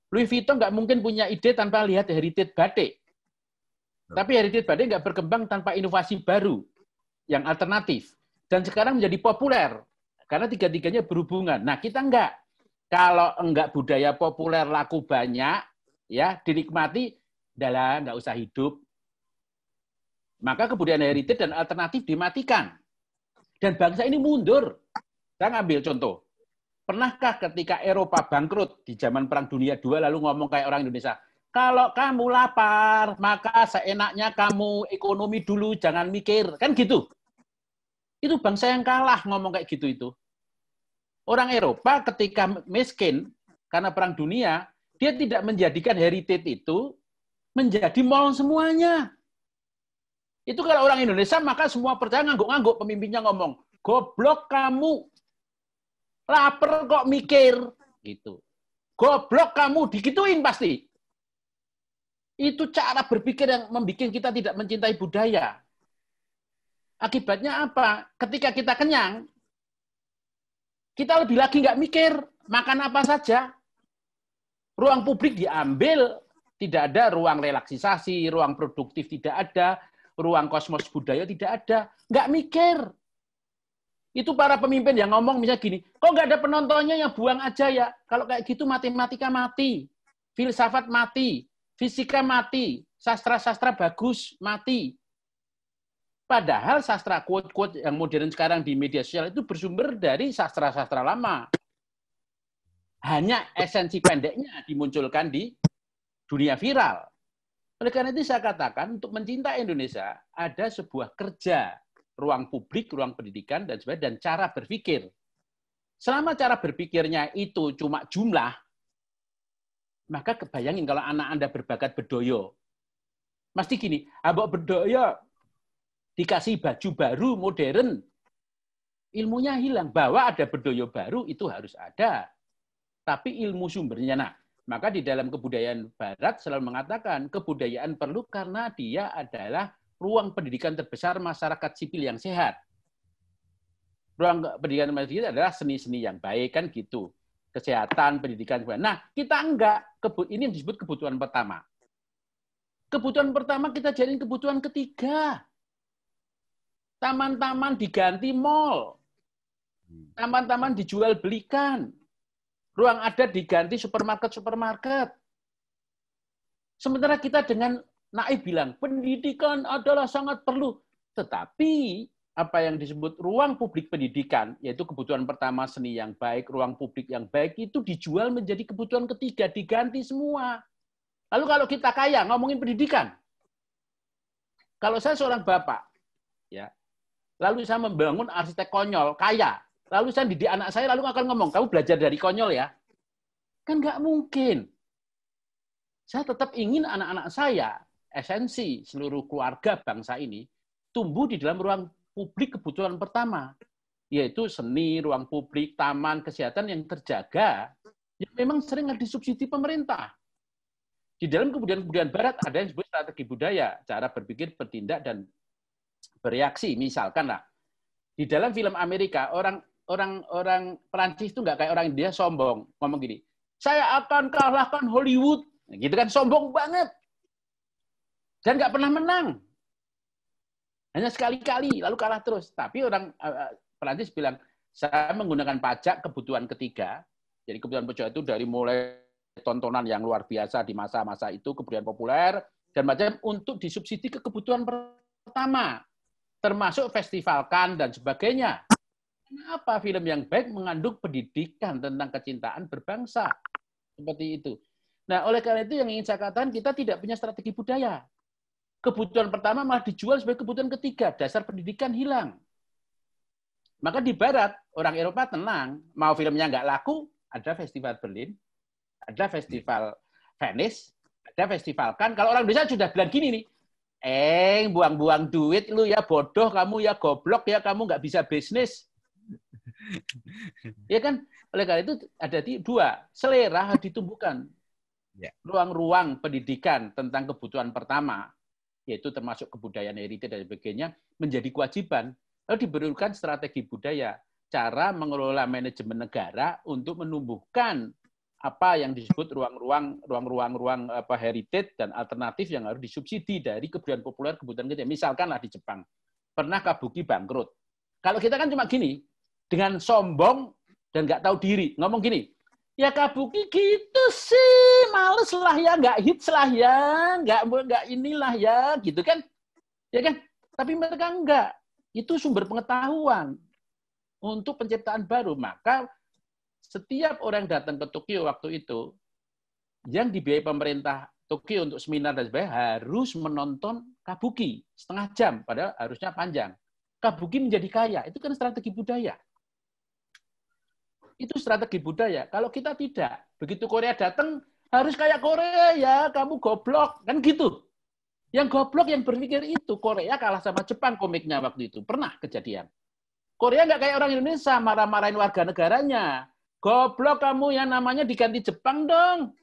Louis Vuitton nggak mungkin punya ide tanpa lihat heritage batik. Tapi heritage batik nggak berkembang tanpa inovasi baru yang alternatif. Dan sekarang menjadi populer. Karena tiga-tiganya berhubungan. Nah, kita enggak. Kalau enggak budaya populer laku banyak, ya dinikmati, udahlah, nggak usah hidup. Maka kebudayaan heritage dan alternatif dimatikan. Dan bangsa ini mundur. Saya ngambil contoh. Pernahkah ketika Eropa bangkrut di zaman Perang Dunia II lalu ngomong kayak orang Indonesia, kalau kamu lapar, maka seenaknya kamu ekonomi dulu, jangan mikir. Kan gitu. Itu bangsa yang kalah ngomong kayak gitu itu. Orang Eropa ketika miskin karena Perang Dunia, dia tidak menjadikan heritage itu menjadi mall semuanya. Itu kalau orang Indonesia, maka semua percaya ngangguk-ngangguk. Pemimpinnya ngomong, goblok kamu. Lapar kok mikir. Gitu. Goblok kamu, digituin pasti. Itu cara berpikir yang membuat kita tidak mencintai budaya. Akibatnya apa? Ketika kita kenyang, kita lebih lagi nggak mikir. Makan apa saja. Ruang publik diambil. Tidak ada ruang relaksisasi, ruang produktif tidak ada. Ruang kosmos budaya tidak ada. Nggak mikir. Itu para pemimpin yang ngomong misalnya gini, kok nggak ada penontonnya yang buang aja ya? Kalau kayak gitu matematika mati, filsafat mati, fisika mati, sastra-sastra bagus mati. Padahal sastra quote-quote yang modern sekarang di media sosial itu bersumber dari sastra-sastra lama. Hanya esensi pendeknya dimunculkan di dunia viral. Oleh karena itu saya katakan untuk mencintai Indonesia ada sebuah kerja ruang publik, ruang pendidikan dan sebagainya dan cara berpikir. Selama cara berpikirnya itu cuma jumlah, maka kebayangin kalau anak Anda berbakat bedoyo. Mesti gini, abang bedoyo dikasih baju baru modern. Ilmunya hilang. Bahwa ada bedoyo baru itu harus ada. Tapi ilmu sumbernya. Nah, maka di dalam kebudayaan Barat selalu mengatakan kebudayaan perlu karena dia adalah ruang pendidikan terbesar masyarakat sipil yang sehat. Ruang pendidikan masyarakat adalah seni-seni yang baik kan gitu. Kesehatan, pendidikan. Nah, kita enggak. Ini disebut kebutuhan pertama. Kebutuhan pertama kita jadiin kebutuhan ketiga. Taman-taman diganti mall. Taman-taman dijual belikan. Ruang adat diganti supermarket-supermarket. Sementara kita dengan naif bilang, pendidikan adalah sangat perlu. Tetapi apa yang disebut ruang publik pendidikan, yaitu kebutuhan pertama seni yang baik, ruang publik yang baik, itu dijual menjadi kebutuhan ketiga, diganti semua. Lalu kalau kita kaya, ngomongin pendidikan. Kalau saya seorang bapak, ya, lalu saya membangun arsitek konyol, kaya, lalu saya didik anak saya, lalu akan ngomong, kamu belajar dari konyol ya? Kan nggak mungkin. Saya tetap ingin anak-anak saya, esensi seluruh keluarga bangsa ini, tumbuh di dalam ruang publik kebutuhan pertama, yaitu seni, ruang publik, taman, kesehatan yang terjaga, yang memang sering disubsidi pemerintah. Di dalam kebudayaan barat ada yang disebut strategi budaya, cara berpikir, bertindak, dan bereaksi. Misalkan lah, di dalam film Amerika, orang Perancis itu nggak kayak orang India sombong, ngomong gini, saya akan kalahkan Hollywood, gitu kan, sombong banget, dan nggak pernah menang. Hanya sekali-kali, lalu kalah terus. Tapi orang Perancis bilang, saya menggunakan pajak kebutuhan ketiga. Jadi kebutuhan pajak itu dari mulai tontonan yang luar biasa di masa-masa itu, kemudian populer, dan macam untuk disubsidi ke kebutuhan pertama. Termasuk festival Cannes dan sebagainya. Kenapa film yang baik mengandung pendidikan tentang kecintaan berbangsa? Seperti itu. Nah, oleh karena itu yang ingin saya katakan, kita tidak punya strategi budaya. Kebutuhan pertama malah dijual sebagai kebutuhan ketiga, dasar pendidikan hilang. Maka di Barat, orang Eropa tenang, mau filmnya nggak laku, ada festival Berlin, ada festival Venice, ada festival Cannes. Kalau orang Indonesia sudah bilang gini nih, buang-buang duit lu ya, bodoh kamu ya, goblok ya, kamu nggak bisa bisnis. Ya kan, oleh karena itu ada dua, selera harus ditumbuhkan. Ruang-ruang pendidikan tentang kebutuhan pertama, yaitu termasuk kebudayaan heritage dan sebagainya, menjadi kewajiban. Lalu diberikan strategi budaya, cara mengelola manajemen negara untuk menumbuhkan apa yang disebut ruang-ruang heritage dan alternatif yang harus disubsidi dari kebutuhan populer, kebutuhan kita. Misalkanlah di Jepang, pernah kabuki bangkrut. Kalau kita kan cuma gini, dengan sombong dan nggak tahu diri, ngomong gini, ya kabuki gitu sih, males lah ya, nggak hits lah ya, nggak inilah ya, gitu kan, ya kan? Tapi mereka enggak, itu sumber pengetahuan untuk penciptaan baru. Maka setiap orang datang ke Tokyo waktu itu, yang dibiayai pemerintah Tokyo untuk seminar dan sebagainya harus menonton kabuki setengah jam, padahal harusnya panjang. Kabuki menjadi kaya, itu kan strategi budaya. Itu strategi budaya. Kalau kita tidak, begitu Korea datang, harus kayak Korea ya, kamu goblok. Kan gitu. Yang goblok yang berpikir itu, Korea kalah sama Jepang komiknya waktu itu. Pernah kejadian. Korea nggak kayak orang Indonesia, marah-marahin warga negaranya. Goblok kamu, yang namanya diganti Jepang dong.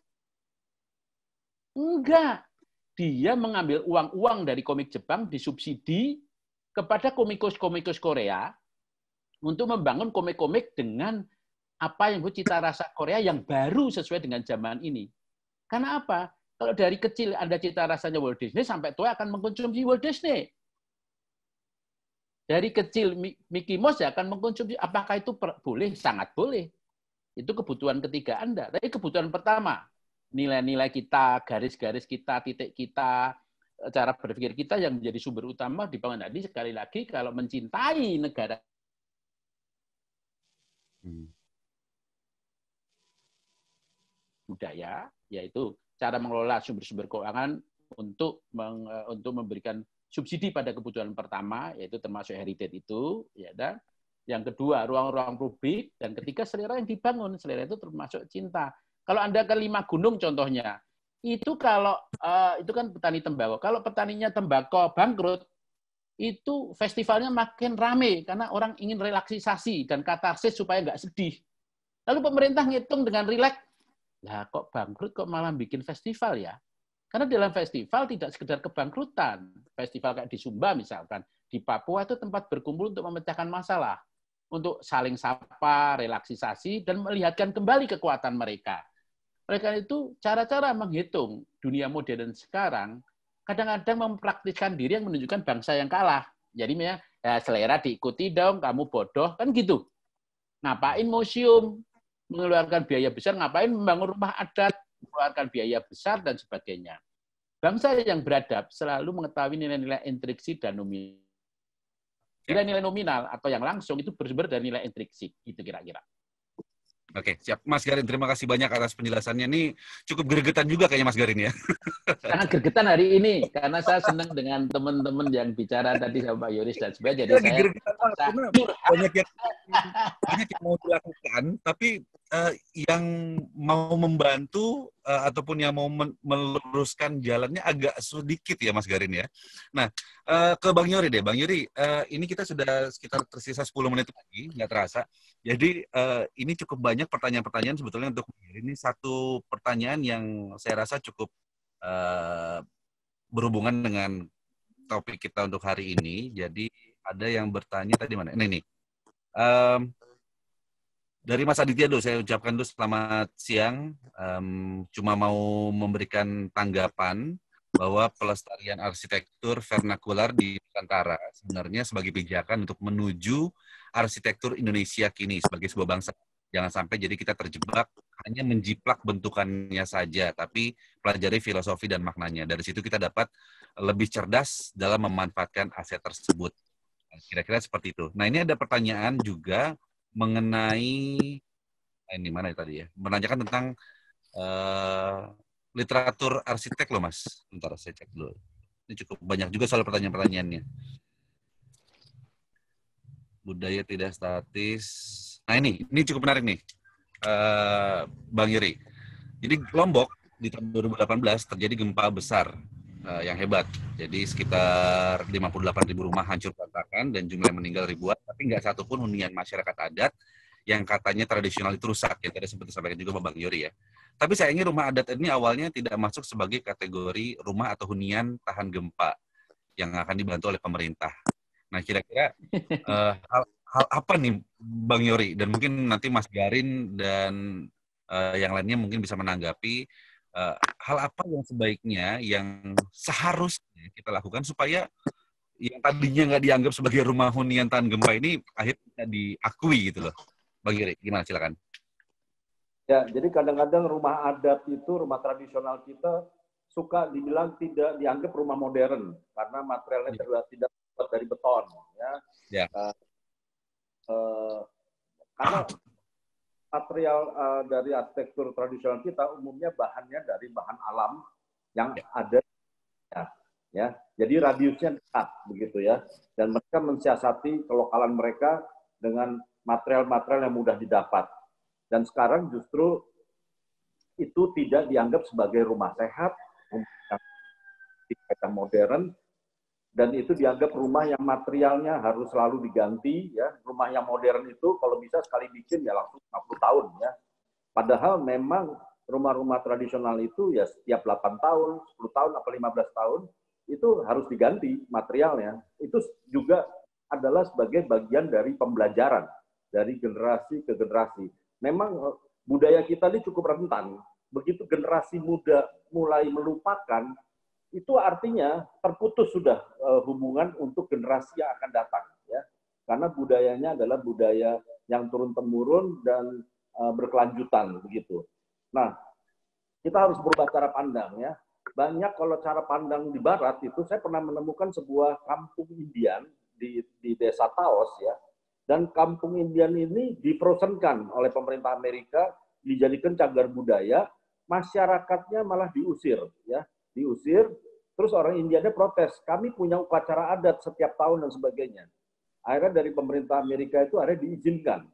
Enggak. Dia mengambil uang-uang dari komik Jepang, disubsidi kepada komikus-komikus Korea untuk membangun komik-komik dengan apa yang cita rasa Korea yang baru sesuai dengan zaman ini. Karena apa? Kalau dari kecil Anda cita rasanya Walt Disney, sampai tua akan mengkonsumsi Walt Disney. Dari kecil Mickey Mouse ya akan mengkonsumsi. Apakah itu boleh? Sangat boleh. Itu kebutuhan ketiga Anda. Tapi kebutuhan pertama, nilai-nilai kita, garis-garis kita, titik kita, cara berpikir kita yang menjadi sumber utama dibangun. Tadi sekali lagi, kalau mencintai negara budaya, yaitu cara mengelola sumber-sumber keuangan untuk memberikan subsidi pada kebutuhan pertama, yaitu termasuk heritage itu, ya. Dan yang kedua, ruang-ruang publik, dan ketiga, selera yang dibangun. Selera itu termasuk cinta. Kalau Anda ke 5 gunung contohnya, itu kalau itu kan petani tembakau. Kalau petaninya tembakau bangkrut, itu festivalnya makin rame karena orang ingin relaksasi dan katarsis supaya nggak sedih. Lalu pemerintah ngitung dengan rileks, lah kok bangkrut kok malah bikin festival ya? Karena dalam festival tidak sekedar kebangkrutan. Festival kayak di Sumba misalkan, di Papua itu tempat berkumpul untuk memecahkan masalah, untuk saling sapa, relaksasi, dan melihatkan kembali kekuatan mereka. Oleh karena itu, cara-cara menghitung dunia modern sekarang kadang-kadang mempraktikkan diri yang menunjukkan bangsa yang kalah. Jadi ya selera diikuti dong, kamu bodoh, kan gitu. Ngapain museum? Mengeluarkan biaya besar, ngapain membangun rumah adat? Mengeluarkan biaya besar dan sebagainya. Bangsa yang beradab selalu mengetahui nilai-nilai intriksi dan nominal. Nilai-nilai nominal atau yang langsung itu bersumber dari nilai intrinsik, gitu kira-kira. Oke, siap. Mas Garin, terima kasih banyak atas penjelasannya. Ini cukup gregetan juga kayaknya Mas Garin ya. Sangat gregetan hari ini, karena saya senang dengan teman-teman yang bicara tadi sama Pak Yoris dan sebagainya. Jadi lagi saya gregetan karena banyak yang mau dilakukan, tapi yang mau membantu ataupun yang mau meluruskan jalannya agak sedikit ya Mas Garin ya. Nah, ke Bang Yori deh. Bang Yori, ini kita sudah sekitar tersisa 10 menit lagi, nggak terasa. Jadi ini cukup banyak pertanyaan-pertanyaan sebetulnya untuk ini satu pertanyaan yang saya rasa cukup berhubungan dengan topik kita untuk hari ini. Jadi ada yang bertanya tadi mana? Ini nih. Dari Mas Aditya dulu, saya ucapkan dulu selamat siang. Cuma mau memberikan tanggapan bahwa pelestarian arsitektur vernakular di Nusantara sebenarnya sebagai pijakan untuk menuju arsitektur Indonesia kini sebagai sebuah bangsa. Jangan sampai jadi kita terjebak hanya menjiplak bentukannya saja, tapi pelajari filosofi dan maknanya. Dari situ kita dapat lebih cerdas dalam memanfaatkan aset tersebut. Kira-kira seperti itu. Nah, ini ada pertanyaan juga mengenai ini mana tadi ya? Menanyakan tentang literatur arsitek loh Mas. Bentar saya cek dulu. Ini cukup banyak juga soal pertanyaan-pertanyaannya. Budaya tidak statis. Nah ini cukup menarik nih, Bang Yuri. Jadi Lombok di tahun 2018 terjadi gempa besar yang hebat. Jadi sekitar 58.000 rumah hancur berantakan dan jumlah yang meninggal ribuan. Tapi nggak satupun hunian masyarakat adat yang katanya tradisional itu rusak. Ya tadi sempat disampaikan juga Bang Yuri ya. Tapi sayangnya rumah adat ini awalnya tidak masuk sebagai kategori rumah atau hunian tahan gempa yang akan dibantu oleh pemerintah. Nah, kira-kira hal apa nih Bang Yori, dan mungkin nanti Mas Garin dan yang lainnya mungkin bisa menanggapi hal apa yang sebaiknya yang seharusnya kita lakukan supaya yang tadinya nggak dianggap sebagai rumah hunian tahan gempa ini akhirnya diakui gitu loh. Bang Yori, gimana silakan. Ya, jadi kadang-kadang rumah adat itu, rumah tradisional kita suka dibilang tidak dianggap rumah modern karena materialnya tidak terbuat dari beton, ya. Ya. Karena material dari arsitektur tradisional kita umumnya bahannya dari bahan alam yang ada, ya. Jadi radiusnya dekat begitu ya, dan mereka mensiasati kelokalan mereka dengan material-material yang mudah didapat. Dan sekarang justru itu tidak dianggap sebagai rumah sehat, yang modern, dan itu dianggap rumah yang materialnya harus selalu diganti, ya. Rumah yang modern itu kalau bisa sekali bikin ya langsung 50 tahun, ya. Padahal memang rumah-rumah tradisional itu ya setiap 8 tahun, 10 tahun, atau 15 tahun itu harus diganti materialnya. Itu juga adalah sebagai bagian dari pembelajaran dari generasi ke generasi. Memang budaya kita ini cukup rentan. Begitu generasi muda mulai melupakan, itu artinya terputus sudah hubungan untuk generasi yang akan datang, ya. Karena budayanya adalah budaya yang turun-temurun dan berkelanjutan begitu. Nah, kita harus berubah cara pandang, ya. Banyak kalau cara pandang di barat itu, saya pernah menemukan sebuah kampung Indian di desa Taos, ya. Dan kampung Indian ini difrozenkan oleh pemerintah Amerika, dijadikan cagar budaya, masyarakatnya malah diusir, ya. Diusir, terus orang Indianya protes, kami punya upacara adat setiap tahun dan sebagainya. Akhirnya dari pemerintah Amerika itu akhirnya diizinkan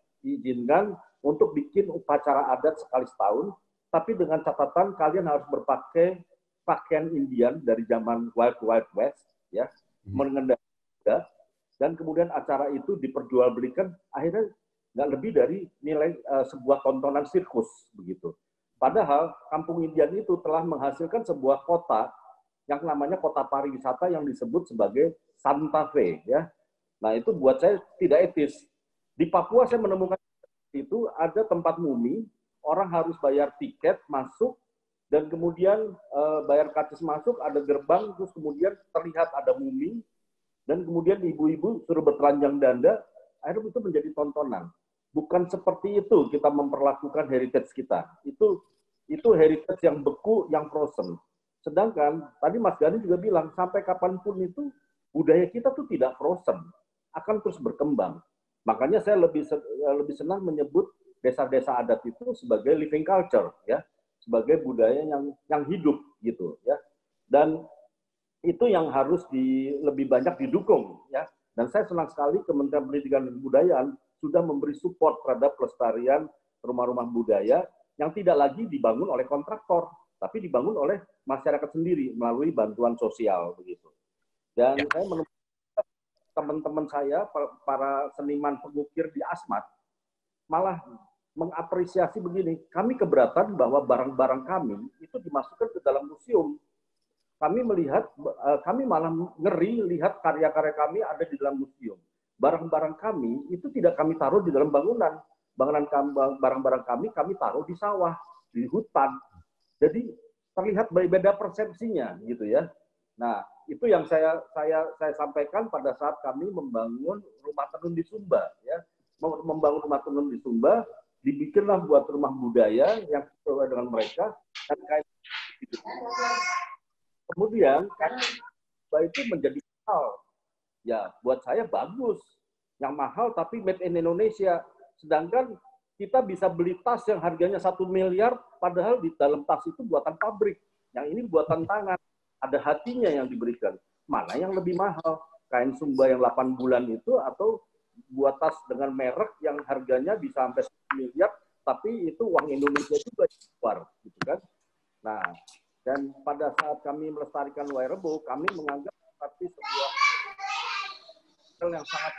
untuk bikin upacara adat sekali setahun, tapi dengan catatan kalian harus berpakai pakaian Indian dari zaman Wild Wild West, ya, mengendari kuda, dan kemudian acara itu diperjualbelikan, akhirnya nggak lebih dari nilai sebuah tontonan sirkus begitu. Padahal kampung Indian itu telah menghasilkan sebuah kota yang namanya kota pariwisata yang disebut sebagai Santa Fe, ya. Nah, itu buat saya tidak etis. Di Papua saya menemukan itu ada tempat mumi, orang harus bayar tiket masuk, dan kemudian bayar karcis masuk, ada gerbang, terus kemudian terlihat ada mumi, dan kemudian ibu-ibu suruh bertelanjang dada, akhirnya itu menjadi tontonan. Bukan seperti itu kita memperlakukan heritage kita. Itu heritage yang beku, yang frozen. Sedangkan tadi Mas Gani juga bilang, sampai kapanpun itu budaya kita tuh tidak frozen. akan terus berkembang. Makanya saya lebih senang menyebut desa-desa adat itu sebagai living culture, ya, sebagai budaya yang hidup gitu, ya. Dan itu yang harus lebih banyak didukung, ya. Dan saya senang sekali Kementerian Pendidikan dan Kebudayaan sudah memberi support terhadap pelestarian rumah-rumah budaya yang tidak lagi dibangun oleh kontraktor, tapi dibangun oleh masyarakat sendiri melalui bantuan sosial begitu. Dan saya menemukan teman-teman saya, para seniman pengukir di Asmat, malah mengapresiasi begini, kami keberatan bahwa barang-barang kami itu dimasukkan ke dalam museum. Kami malah ngeri lihat karya-karya kami ada di dalam museum. Barang-barang kami itu tidak kami taruh di dalam bangunan. Barang-barang kami taruh di sawah, di hutan. Jadi terlihat beda persepsinya gitu ya. Nah, itu yang saya sampaikan pada saat kami membangun rumah tenun di Sumba, ya. Membangun rumah tenun di Sumba, dibikinlah buat rumah budaya yang sesuai dengan mereka, dan kayak gitu. Kemudian kan itu menjadi hal, ya buat saya bagus, yang mahal tapi made in Indonesia. Sedangkan kita bisa beli tas yang harganya 1 miliar, padahal di dalam tas itu buatan pabrik. Yang ini buatan tangan, ada hatinya yang diberikan. Mana yang lebih mahal? Kain Sumba yang 8 bulan itu atau buat tas dengan merek yang harganya bisa sampai 1 miliar, tapi itu uang Indonesia juga keluar, gitu kan? Nah, dan pada saat kami melestarikan wayang rebo, kami menganggap seperti sebuah hal yang sangat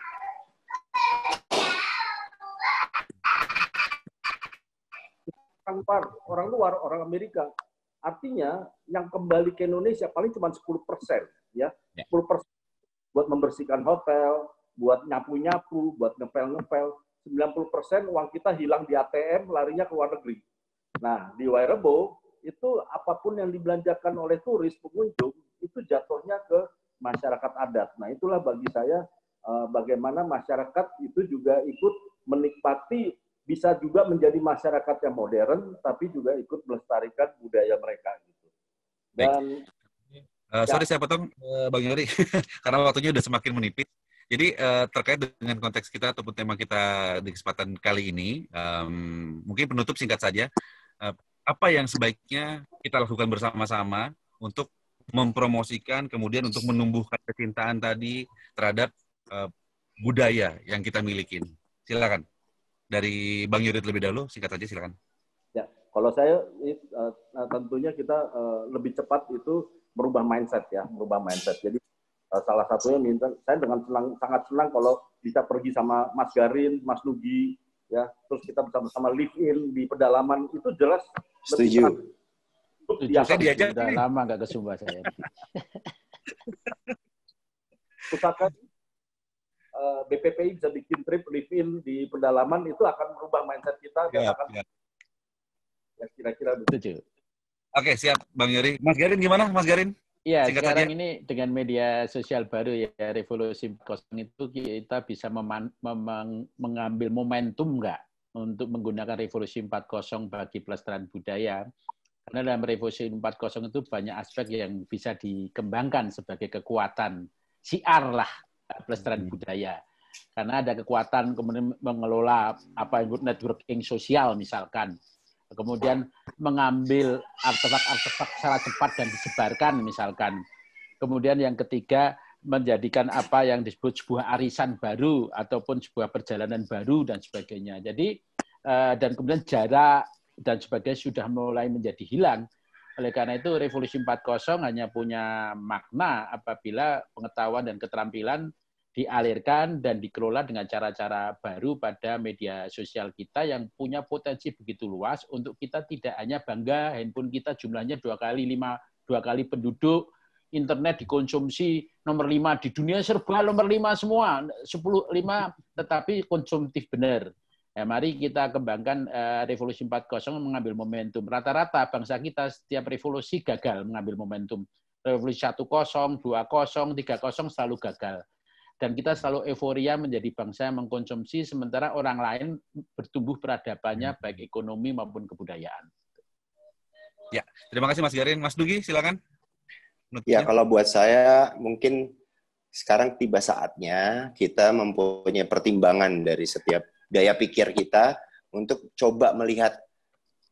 orang luar, orang Amerika. Artinya yang kembali ke Indonesia paling cuma 10%, ya. 10% buat membersihkan hotel, buat nyapu-nyapu, buat ngepel-ngepel. 90% uang kita hilang di ATM, larinya ke luar negeri. Nah, di wayang rebo itu apapun yang dibelanjakan oleh turis pengunjung itu jatuhnya ke masyarakat adat. Nah, itulah bagi saya bagaimana masyarakat itu juga ikut menikmati, bisa juga menjadi masyarakat yang modern, tapi juga ikut melestarikan budaya mereka gitu. Dan sorry saya potong Bang Yori karena waktunya udah semakin menipis. Jadi terkait dengan konteks kita ataupun tema kita di kesempatan kali ini, mungkin penutup singkat saja, apa yang sebaiknya kita lakukan bersama-sama untuk mempromosikan, kemudian untuk menumbuhkan kecintaan tadi terhadap budaya yang kita miliki. Silakan. Dari Bang Yuri terlebih dahulu, singkat saja silakan. Ya, kalau saya tentunya kita lebih cepat itu merubah mindset ya, merubah mindset. Jadi salah satunya saya dengan sangat senang kalau bisa pergi sama Mas Garin, Mas Nugi, ya, terus kita bersama-sama live in di pedalaman, itu jelas. Setuju. Saya diajak udah lama nggak ke Sumba saya. Usahakan BPPI bisa bikin trip live in di pedalaman, itu akan merubah mindset kita dan akan ya kira-kira begitu. Oke, siap Bang Yuri. Mas Garin gimana, Mas Garin? Iya, sekarang ini dengan media sosial baru ya, Revolusi 4.0 itu kita bisa mengambil momentum nggak untuk menggunakan Revolusi 4.0 bagi pelestarian budaya. Karena dalam Revolusi 4.0 itu banyak aspek yang bisa dikembangkan sebagai kekuatan siar lah pelestarian budaya. Karena ada kekuatan kemudian mengelola networking sosial misalkan. Kemudian mengambil artefak-artefak secara cepat dan disebarkan misalkan. Kemudian yang ketiga menjadikan apa yang disebut sebuah arisan baru ataupun sebuah perjalanan baru dan sebagainya. Jadi dan kemudian jarak dan sebagainya sudah mulai menjadi hilang. Oleh karena itu Revolusi 4.0 hanya punya makna apabila pengetahuan dan keterampilan dialirkan dan dikelola dengan cara-cara baru pada media sosial kita yang punya potensi begitu luas untuk kita tidak hanya bangga handphone kita jumlahnya 2 kali penduduk, internet dikonsumsi nomor 5 di dunia, serba nomor 5 semua, 10-5 tetapi konsumtif benar. Ya, mari kita kembangkan Revolusi 4.0 mengambil momentum. Rata-rata bangsa kita setiap revolusi gagal mengambil momentum. Revolusi 1.0, 2.0, 3.0 selalu gagal. Dan kita selalu euforia menjadi bangsa yang mengkonsumsi, sementara orang lain bertumbuh peradabannya, baik ekonomi maupun kebudayaan. Ya, terima kasih Mas Garin. Mas Dugi, silakan. Ya, kalau buat saya mungkin sekarang tiba saatnya kita mempunyai pertimbangan dari setiap daya pikir kita untuk coba melihat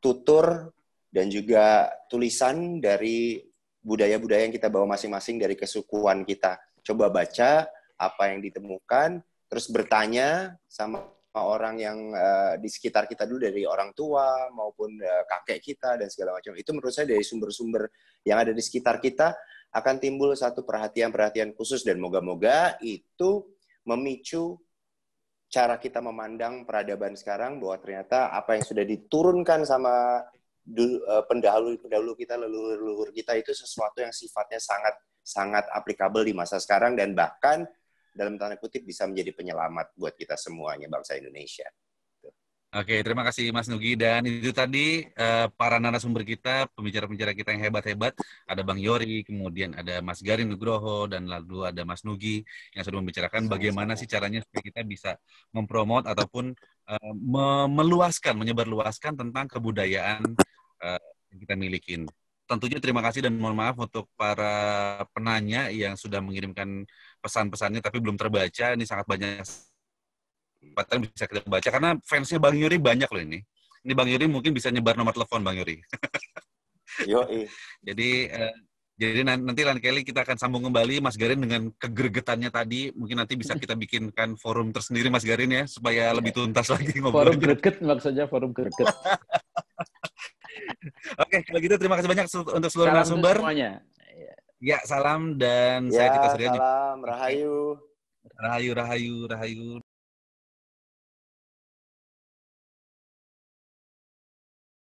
tutur dan juga tulisan dari budaya-budaya yang kita bawa masing-masing dari kesukuan kita. Coba baca apa yang ditemukan, terus bertanya sama orang yang di sekitar kita dulu, dari orang tua maupun kakek kita dan segala macam. Itu menurut saya dari sumber-sumber yang ada di sekitar kita akan timbul satu perhatian-perhatian khusus, dan moga-moga itu memicu cara kita memandang peradaban sekarang, bahwa ternyata apa yang sudah diturunkan sama pendahulu kita, leluhur kita, itu sesuatu yang sifatnya sangat applicable di masa sekarang, dan bahkan dalam tanda kutip bisa menjadi penyelamat buat kita semuanya, bangsa Indonesia. Oke, terima kasih Mas Nugi. Dan itu tadi para narasumber kita, pembicara-pembicara kita yang hebat-hebat. Ada Bang Yori, kemudian ada Mas Garin Nugroho, dan lalu ada Mas Nugi yang sudah membicarakan bagaimana sih caranya supaya kita bisa mempromot ataupun menyebarluaskan tentang kebudayaan yang kita milikin. Tentunya terima kasih dan mohon maaf untuk para penanya yang sudah mengirimkan pesan-pesannya tapi belum terbaca. Ini sangat banyak kesempatan bisa kita baca karena fansnya Bang Yuri banyak loh ini. Ini Bang Yuri mungkin bisa nyebar nomor telepon Bang Yuri. Jadi nanti lain kali kita akan sambung kembali Mas Garin dengan kegergetannya tadi. Mungkin nanti bisa kita bikinkan forum tersendiri Mas Garin ya supaya lebih tuntas lagi ngobrolnya. Forum greget maksudnya, forum greget. Oke, kalau gitu terima kasih banyak untuk seluruh narasumber. Semuanya. Ya, salam dan saya Cita Surya. Salam, rahayu. Rahayu.